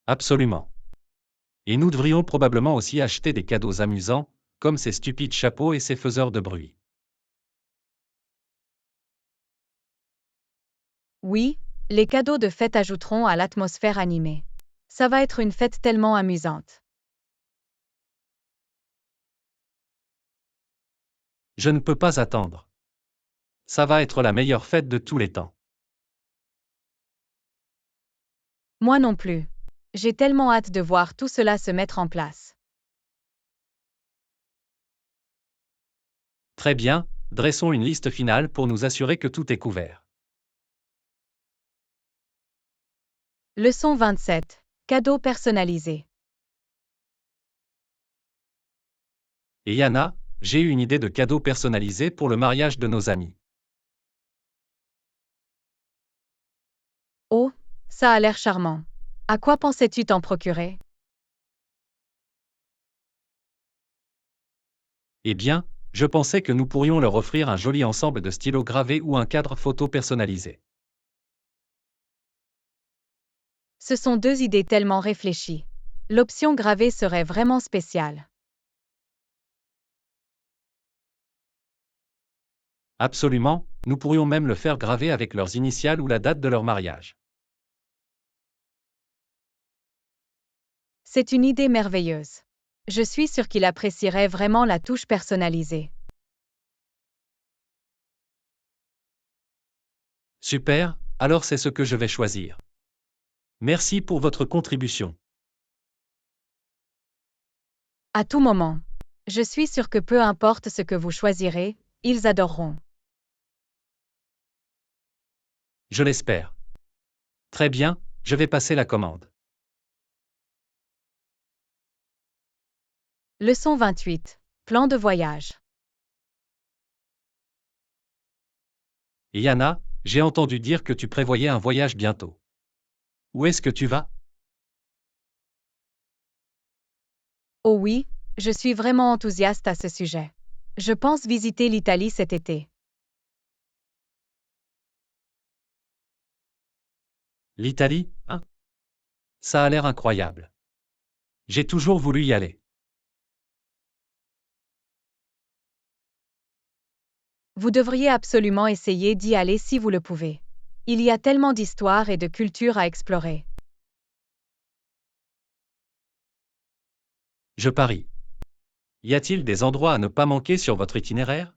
Absolument. Et nous devrions probablement aussi acheter des cadeaux amusants, comme ces stupides chapeaux et ces faiseurs de bruit. Oui, les cadeaux de fête ajouteront à l'atmosphère animée. Ça va être une fête tellement amusante. Je ne peux pas attendre. Ça va être la meilleure fête de tous les temps. Moi non plus. J'ai tellement hâte de voir tout cela se mettre en place. Très bien, dressons une liste finale pour nous assurer que tout est couvert. Leçon 27. Cadeaux personnalisés. Et Yana, j'ai eu une idée de cadeau personnalisé pour le mariage de nos amis. Oh, ça a l'air charmant. À quoi pensais-tu t'en procurer? Eh bien, je pensais que nous pourrions leur offrir un joli ensemble de stylos gravés ou un cadre photo personnalisé. Ce sont deux idées tellement réfléchies. L'option gravée serait vraiment spéciale. Absolument, nous pourrions même le faire graver avec leurs initiales ou la date de leur mariage. C'est une idée merveilleuse. Je suis sûre qu'il apprécierait vraiment la touche personnalisée. Super, alors c'est ce que je vais choisir. Merci pour votre contribution. À tout moment. Je suis sûre que peu importe ce que vous choisirez, ils adoreront. Je l'espère. Très bien, je vais passer la commande. Leçon 28. Plan de voyage. Et Yana, j'ai entendu dire que tu prévoyais un voyage bientôt. Où est-ce que tu vas? Oh oui, je suis vraiment enthousiaste à ce sujet. Je pense visiter l'Italie cet été. L'Italie, hein? Ça a l'air incroyable. J'ai toujours voulu y aller. Vous devriez absolument essayer d'y aller si vous le pouvez. Il y a tellement d'histoires et de cultures à explorer. Je parie. Y a-t-il des endroits à ne pas manquer sur votre itinéraire?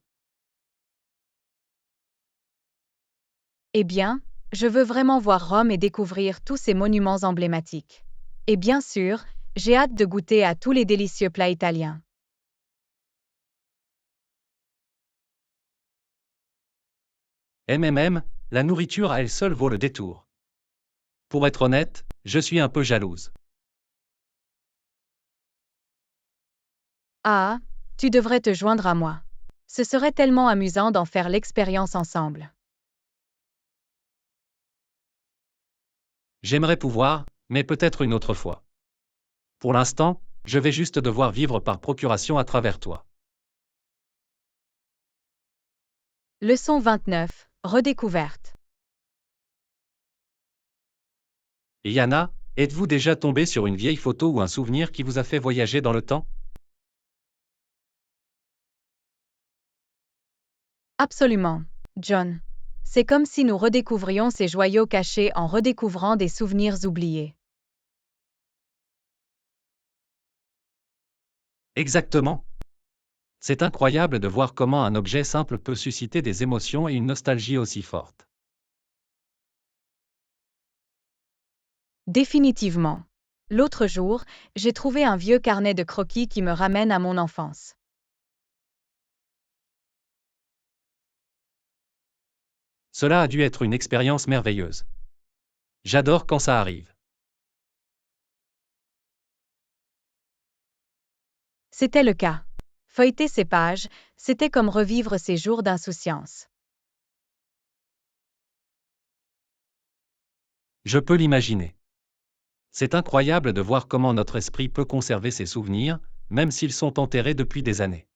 Eh bien, je veux vraiment voir Rome et découvrir tous ces monuments emblématiques. Et bien sûr, j'ai hâte de goûter à tous les délicieux plats italiens. La nourriture à elle seule vaut le détour. Pour être honnête, je suis un peu jalouse. Ah, tu devrais te joindre à moi. Ce serait tellement amusant d'en faire l'expérience ensemble. J'aimerais pouvoir, mais peut-être une autre fois. Pour l'instant, je vais juste devoir vivre par procuration à travers toi. Leçon 29. Redécouverte. Et Yana, êtes-vous déjà tombé sur une vieille photo ou un souvenir qui vous a fait voyager dans le temps? Absolument, John. C'est comme si nous redécouvrions ces joyaux cachés en redécouvrant des souvenirs oubliés. Exactement. C'est incroyable de voir comment un objet simple peut susciter des émotions et une nostalgie aussi forte. Définitivement. L'autre jour, j'ai trouvé un vieux carnet de croquis qui me ramène à mon enfance. Cela a dû être une expérience merveilleuse. J'adore quand ça arrive. C'était le cas. Feuilleter ces pages, c'était comme revivre ces jours d'insouciance. Je peux l'imaginer. C'est incroyable de voir comment notre esprit peut conserver ses souvenirs, même s'ils sont enterrés depuis des années.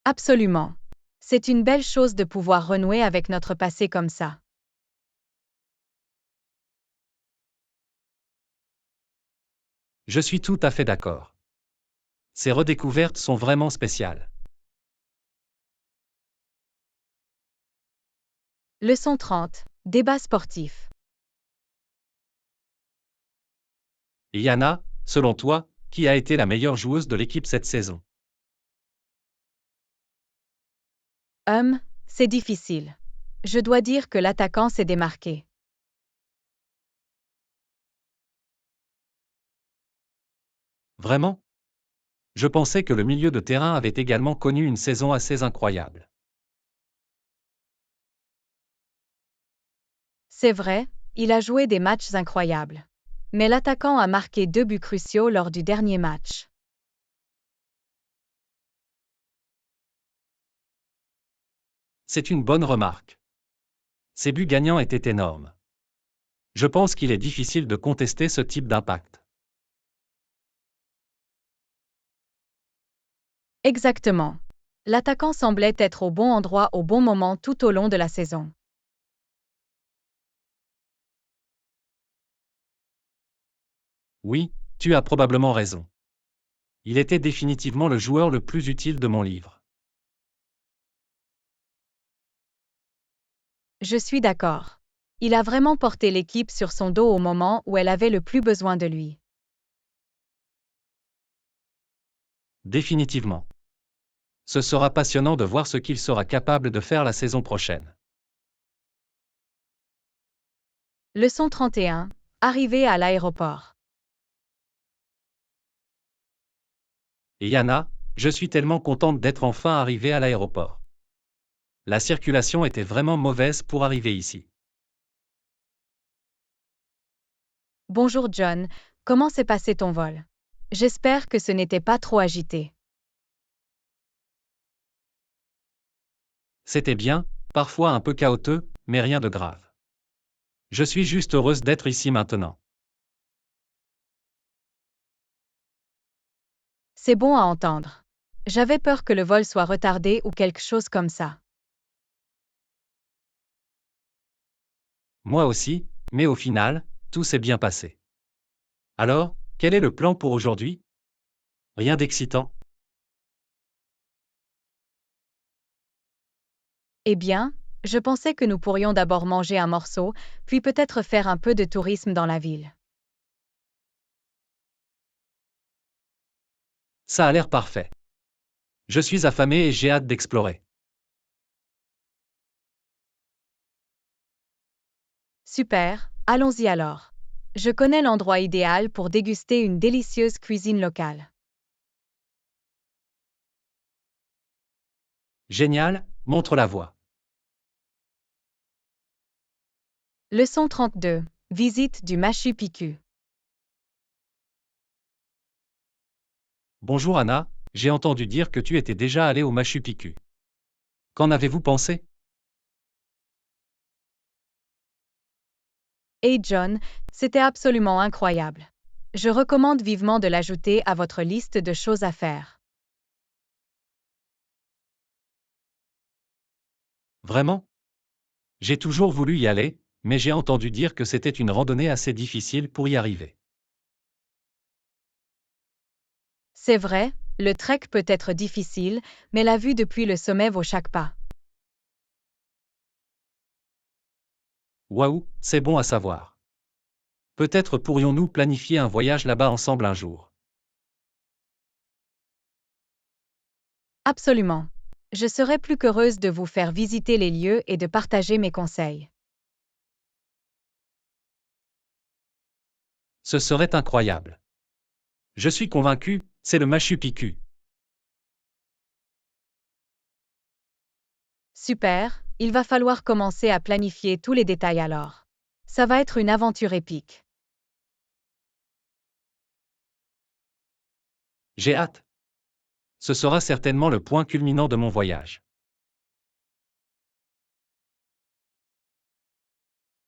Absolument. C'est une belle chose de pouvoir renouer avec notre passé comme ça. Je suis tout à fait d'accord. Ces redécouvertes sont vraiment spéciales. Leçon 30. Débat sportif. Et Yana, selon toi, qui a été la meilleure joueuse de l'équipe cette saison? C'est difficile. Je dois dire que l'attaquant s'est démarqué. Vraiment? Je pensais que le milieu de terrain avait également connu une saison assez incroyable. C'est vrai, il a joué des matchs incroyables. Mais l'attaquant a marqué 2 buts cruciaux lors du dernier match. C'est une bonne remarque. Ces buts gagnants étaient énormes. Je pense qu'il est difficile de contester ce type d'impact. Exactement. L'attaquant semblait être au bon endroit au bon moment tout au long de la saison. Oui, tu as probablement raison. Il était définitivement le joueur le plus utile de mon livre. Je suis d'accord. Il a vraiment porté l'équipe sur son dos au moment où elle avait le plus besoin de lui. Définitivement. Ce sera passionnant de voir ce qu'il sera capable de faire la saison prochaine. Leçon 31. Arrivé à l'aéroport. Et Yana, je suis tellement contente d'être enfin arrivée à l'aéroport. La circulation était vraiment mauvaise pour arriver ici. Bonjour John, comment s'est passé ton vol? J'espère que ce n'était pas trop agité. C'était bien, parfois un peu chaotique, mais rien de grave. Je suis juste heureuse d'être ici maintenant. C'est bon à entendre. J'avais peur que le vol soit retardé ou quelque chose comme ça. Moi aussi, mais au final, tout s'est bien passé. Alors, quel est le plan pour aujourd'hui? Rien d'excitant? Eh bien, je pensais que nous pourrions d'abord manger un morceau, puis peut-être faire un peu de tourisme dans la ville. Ça a l'air parfait. Je suis affamé et j'ai hâte d'explorer. Super, allons-y alors. Je connais l'endroit idéal pour déguster une délicieuse cuisine locale. Génial, montre la voie. Leçon 32. Visite du Machu Picchu. Bonjour Anna, j'ai entendu dire que tu étais déjà allée au Machu Picchu. Qu'en avez-vous pensé? Hey John, c'était absolument incroyable. Je recommande vivement de l'ajouter à votre liste de choses à faire. Vraiment? J'ai toujours voulu y aller, mais j'ai entendu dire que c'était une randonnée assez difficile pour y arriver. C'est vrai, le trek peut être difficile, mais la vue depuis le sommet vaut chaque pas. Waouh, c'est bon à savoir. Peut-être pourrions-nous planifier un voyage là-bas ensemble un jour. Absolument. Je serai plus qu'heureuse de vous faire visiter les lieux et de partager mes conseils. Ce serait incroyable. Je suis convaincu, c'est le Machu Picchu. Super, il va falloir commencer à planifier tous les détails alors. Ça va être une aventure épique. J'ai hâte. Ce sera certainement le point culminant de mon voyage.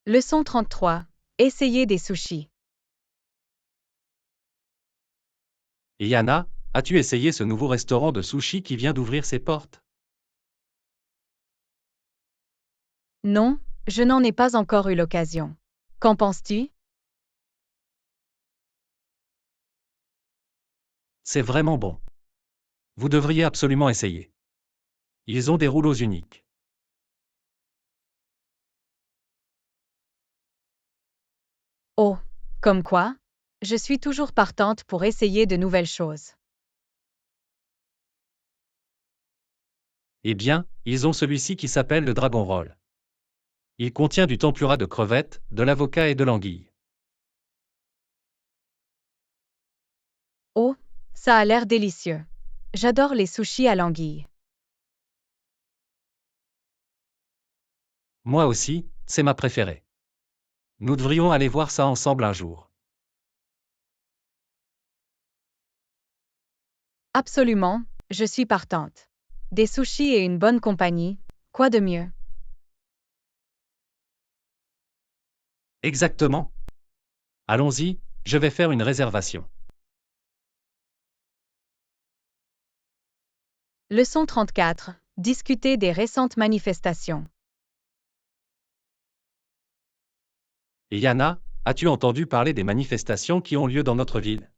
Leçon 33. Essayez des sushis. Et Yana, as-tu essayé ce nouveau restaurant de sushi qui vient d'ouvrir ses portes? Non, je n'en ai pas encore eu l'occasion. Qu'en penses-tu? C'est vraiment bon. Vous devriez absolument essayer. Ils ont des rouleaux uniques. Oh, comme quoi? Je suis toujours partante pour essayer de nouvelles choses. Eh bien, ils ont celui-ci qui s'appelle le Dragon Roll. Il contient du tempura de crevettes, de l'avocat et de l'anguille. Oh, ça a l'air délicieux. J'adore les sushis à l'anguille. Moi aussi, c'est ma préférée. Nous devrions aller voir ça ensemble un jour. Absolument, je suis partante. Des sushis et une bonne compagnie, quoi de mieux? Exactement. Allons-y, je vais faire une réservation. Leçon 34. Discuter des récentes manifestations. Et Yana, as-tu entendu parler des manifestations qui ont lieu dans notre ville?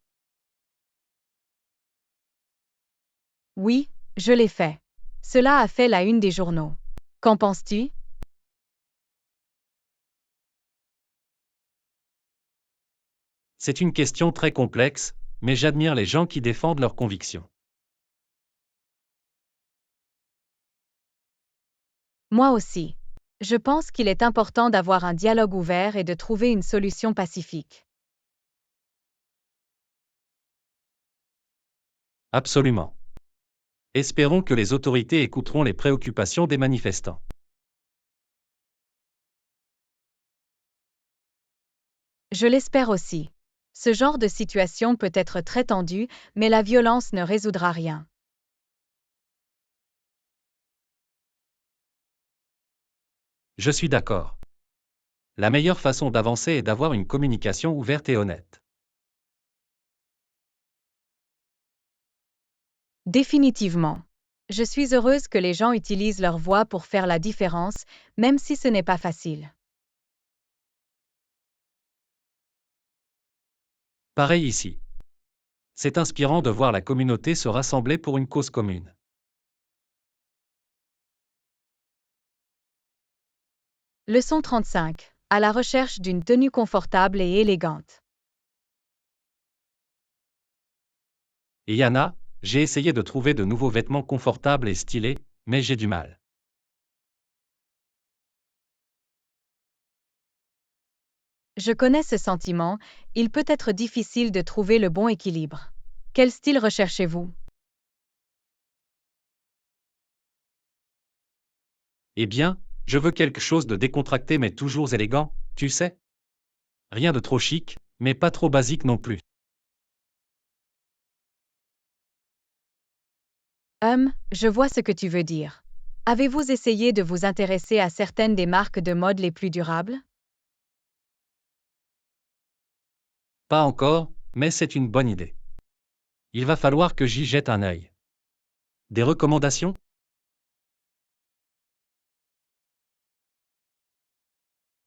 Oui, je l'ai fait. Cela a fait la une des journaux. Qu'en penses-tu? C'est une question très complexe, mais j'admire les gens qui défendent leurs convictions. Moi aussi. Je pense qu'il est important d'avoir un dialogue ouvert et de trouver une solution pacifique. Absolument. Espérons que les autorités écouteront les préoccupations des manifestants. Je l'espère aussi. Ce genre de situation peut être très tendu, mais la violence ne résoudra rien. Je suis d'accord. La meilleure façon d'avancer est d'avoir une communication ouverte et honnête. Définitivement. Je suis heureuse que les gens utilisent leur voix pour faire la différence, même si ce n'est pas facile. Pareil ici. C'est inspirant de voir la communauté se rassembler pour une cause commune. Leçon 35. À la recherche d'une tenue confortable et élégante. Et Yana, j'ai essayé de trouver de nouveaux vêtements confortables et stylés, mais j'ai du mal. Je connais ce sentiment, il peut être difficile de trouver le bon équilibre. Quel style recherchez-vous? Eh bien, je veux quelque chose de décontracté mais toujours élégant, tu sais? Rien de trop chic, mais pas trop basique non plus. Je vois ce que tu veux dire. Avez-vous essayé de vous intéresser à certaines des marques de mode les plus durables? Pas encore, mais c'est une bonne idée. Il va falloir que j'y jette un œil. Des recommandations?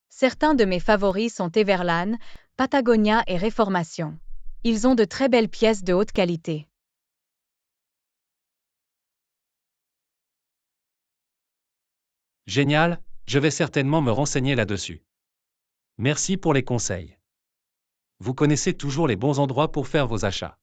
Certains de mes favoris sont Everlane, Patagonia et Reformation. Ils ont de très belles pièces de haute qualité. Génial, je vais certainement me renseigner là-dessus. Merci pour les conseils. Vous connaissez toujours les bons endroits pour faire vos achats.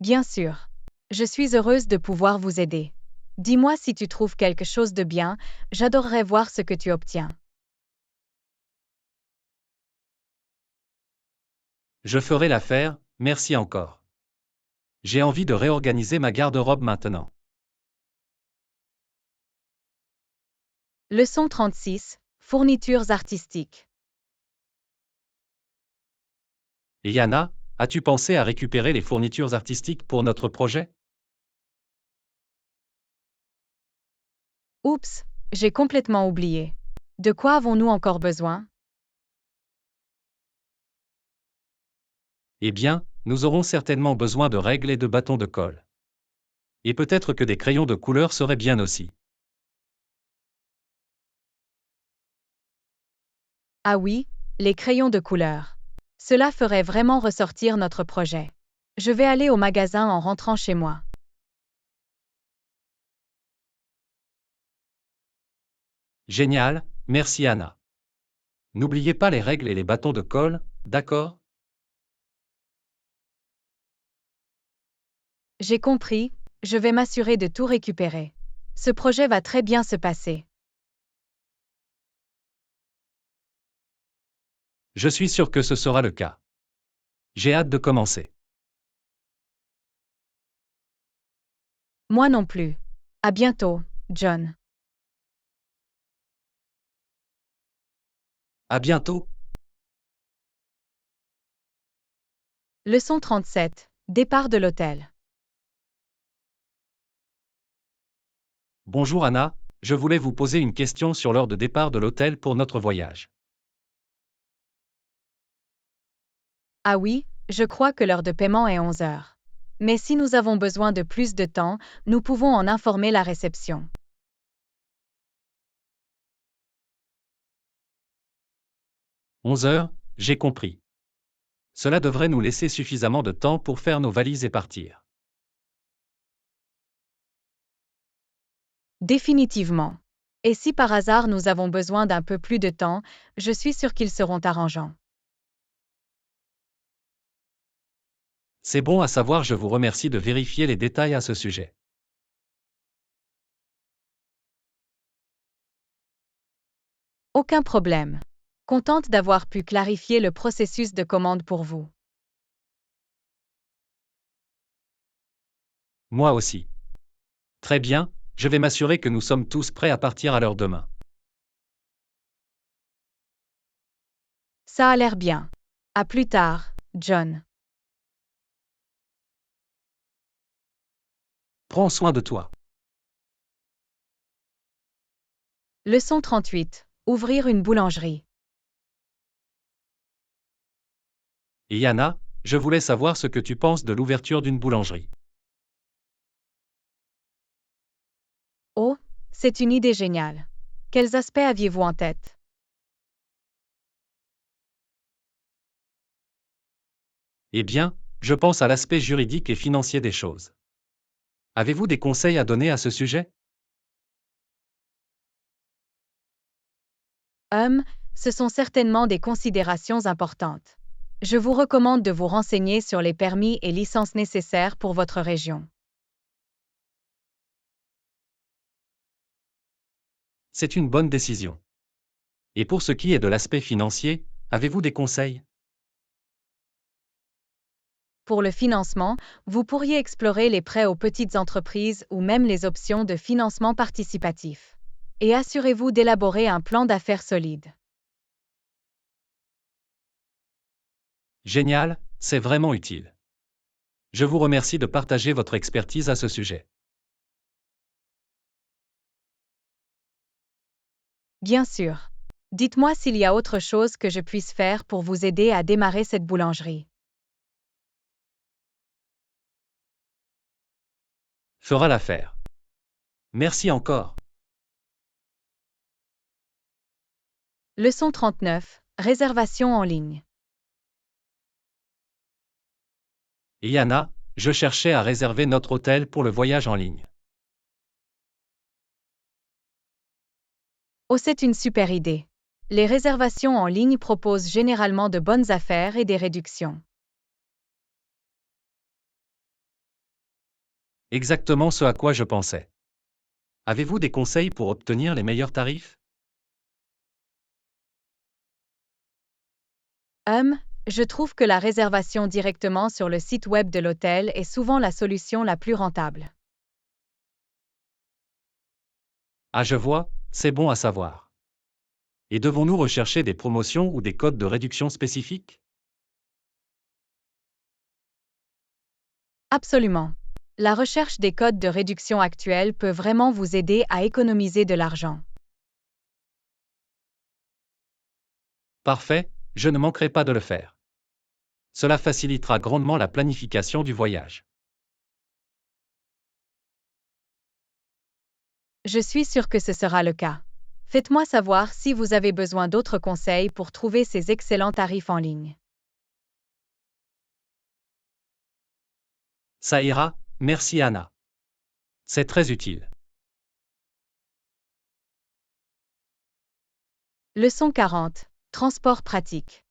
Bien sûr. Je suis heureuse de pouvoir vous aider. Dis-moi si tu trouves quelque chose de bien, j'adorerais voir ce que tu obtiens. Je ferai l'affaire, merci encore. J'ai envie de réorganiser ma garde-robe maintenant. Leçon 36. Fournitures artistiques. Et Yana, as-tu pensé à récupérer les fournitures artistiques pour notre projet? Oups, j'ai complètement oublié. De quoi avons-nous encore besoin? Eh bien, nous aurons certainement besoin de règles et de bâtons de colle. Et peut-être que des crayons de couleur seraient bien aussi. Ah oui, les crayons de couleur. Cela ferait vraiment ressortir notre projet. Je vais aller au magasin en rentrant chez moi. Génial, merci Anna. N'oubliez pas les règles et les bâtons de colle, d'accord? J'ai compris, je vais m'assurer de tout récupérer. Ce projet va très bien se passer. Je suis sûr que ce sera le cas. J'ai hâte de commencer. Moi non plus. À bientôt, John. À bientôt. Leçon 37. Départ de l'hôtel. Bonjour Anna, je voulais vous poser une question sur l'heure de départ de l'hôtel pour notre voyage. Ah oui, je crois que l'heure de paiement est 11 heures. Mais si nous avons besoin de plus de temps, nous pouvons en informer la réception. 11 heures, j'ai compris. Cela devrait nous laisser suffisamment de temps pour faire nos valises et partir. Définitivement. Et si par hasard nous avons besoin d'un peu plus de temps, je suis sûre qu'ils seront arrangeants. C'est bon à savoir, je vous remercie de vérifier les détails à ce sujet. Aucun problème. Contente d'avoir pu clarifier le processus de commande pour vous. Moi aussi. Très bien, je vais m'assurer que nous sommes tous prêts à partir à l'heure demain. Ça a l'air bien. À plus tard, John. Prends soin de toi. Leçon 38. Ouvrir une boulangerie. Et Yana, je voulais savoir ce que tu penses de l'ouverture d'une boulangerie. Oh, c'est une idée géniale. Quels aspects aviez-vous en tête? Eh bien, je pense à l'aspect juridique et financier des choses. Avez-vous des conseils à donner à ce sujet? Hum, ce sont certainement des considérations importantes. Je vous recommande de vous renseigner sur les permis et licences nécessaires pour votre région. C'est une bonne décision. Et pour ce qui est de l'aspect financier, avez-vous des conseils? Pour le financement, vous pourriez explorer les prêts aux petites entreprises ou même les options de financement participatif. Et assurez-vous d'élaborer un plan d'affaires solide. Génial, c'est vraiment utile. Je vous remercie de partager votre expertise à ce sujet. Bien sûr. Dites-moi s'il y a autre chose que je puisse faire pour vous aider à démarrer cette boulangerie. Fera l'affaire. Merci encore. Leçon 39. Réservation en ligne. Et Yana, je cherchais à réserver notre hôtel pour le voyage en ligne. Oh, c'est une super idée. Les réservations en ligne proposent généralement de bonnes affaires et des réductions. Exactement ce à quoi je pensais. Avez-vous des conseils pour obtenir les meilleurs tarifs? Je trouve que la réservation directement sur le site web de l'hôtel est souvent la solution la plus rentable. Ah, je vois, c'est bon à savoir. Et devons-nous rechercher des promotions ou des codes de réduction spécifiques? Absolument. La recherche des codes de réduction actuels peut vraiment vous aider à économiser de l'argent. Parfait, je ne manquerai pas de le faire. Cela facilitera grandement la planification du voyage. Je suis sûre que ce sera le cas. Faites-moi savoir si vous avez besoin d'autres conseils pour trouver ces excellents tarifs en ligne. Ça ira, merci Anna. C'est très utile. Leçon 40. Transport pratique.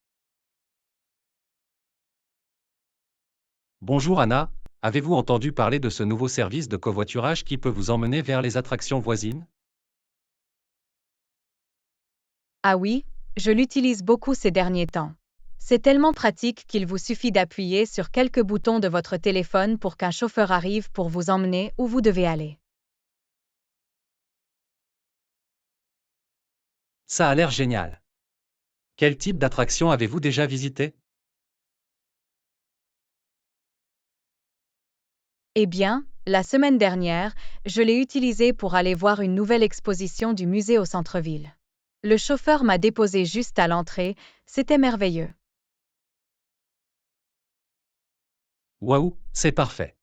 Bonjour Anna, avez-vous entendu parler de ce nouveau service de covoiturage qui peut vous emmener vers les attractions voisines? Ah oui, je l'utilise beaucoup ces derniers temps. C'est tellement pratique qu'il vous suffit d'appuyer sur quelques boutons de votre téléphone pour qu'un chauffeur arrive pour vous emmener où vous devez aller. Ça a l'air génial. Quel type d'attraction avez-vous déjà visité? Eh bien, la semaine dernière, je l'ai utilisé pour aller voir une nouvelle exposition du musée au centre-ville. Le chauffeur m'a déposé juste à l'entrée, c'était merveilleux. Waouh, c'est parfait.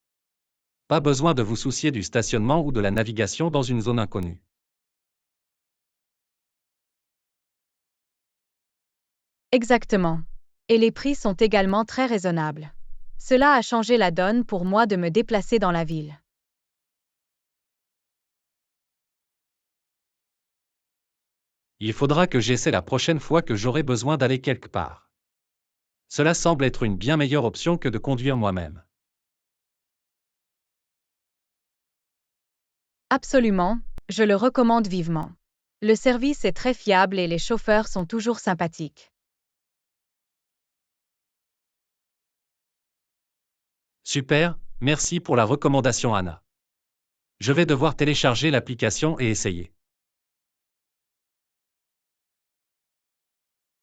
Pas besoin de vous soucier du stationnement ou de la navigation dans une zone inconnue. Exactement. Et les prix sont également très raisonnables. Cela a changé la donne pour moi de me déplacer dans la ville. Il faudra que j'essaie la prochaine fois que j'aurai besoin d'aller quelque part. Cela semble être une bien meilleure option que de conduire moi-même. Absolument, je le recommande vivement. Le service est très fiable et les chauffeurs sont toujours sympathiques. Super, merci pour la recommandation Anna. Je vais devoir télécharger l'application et essayer.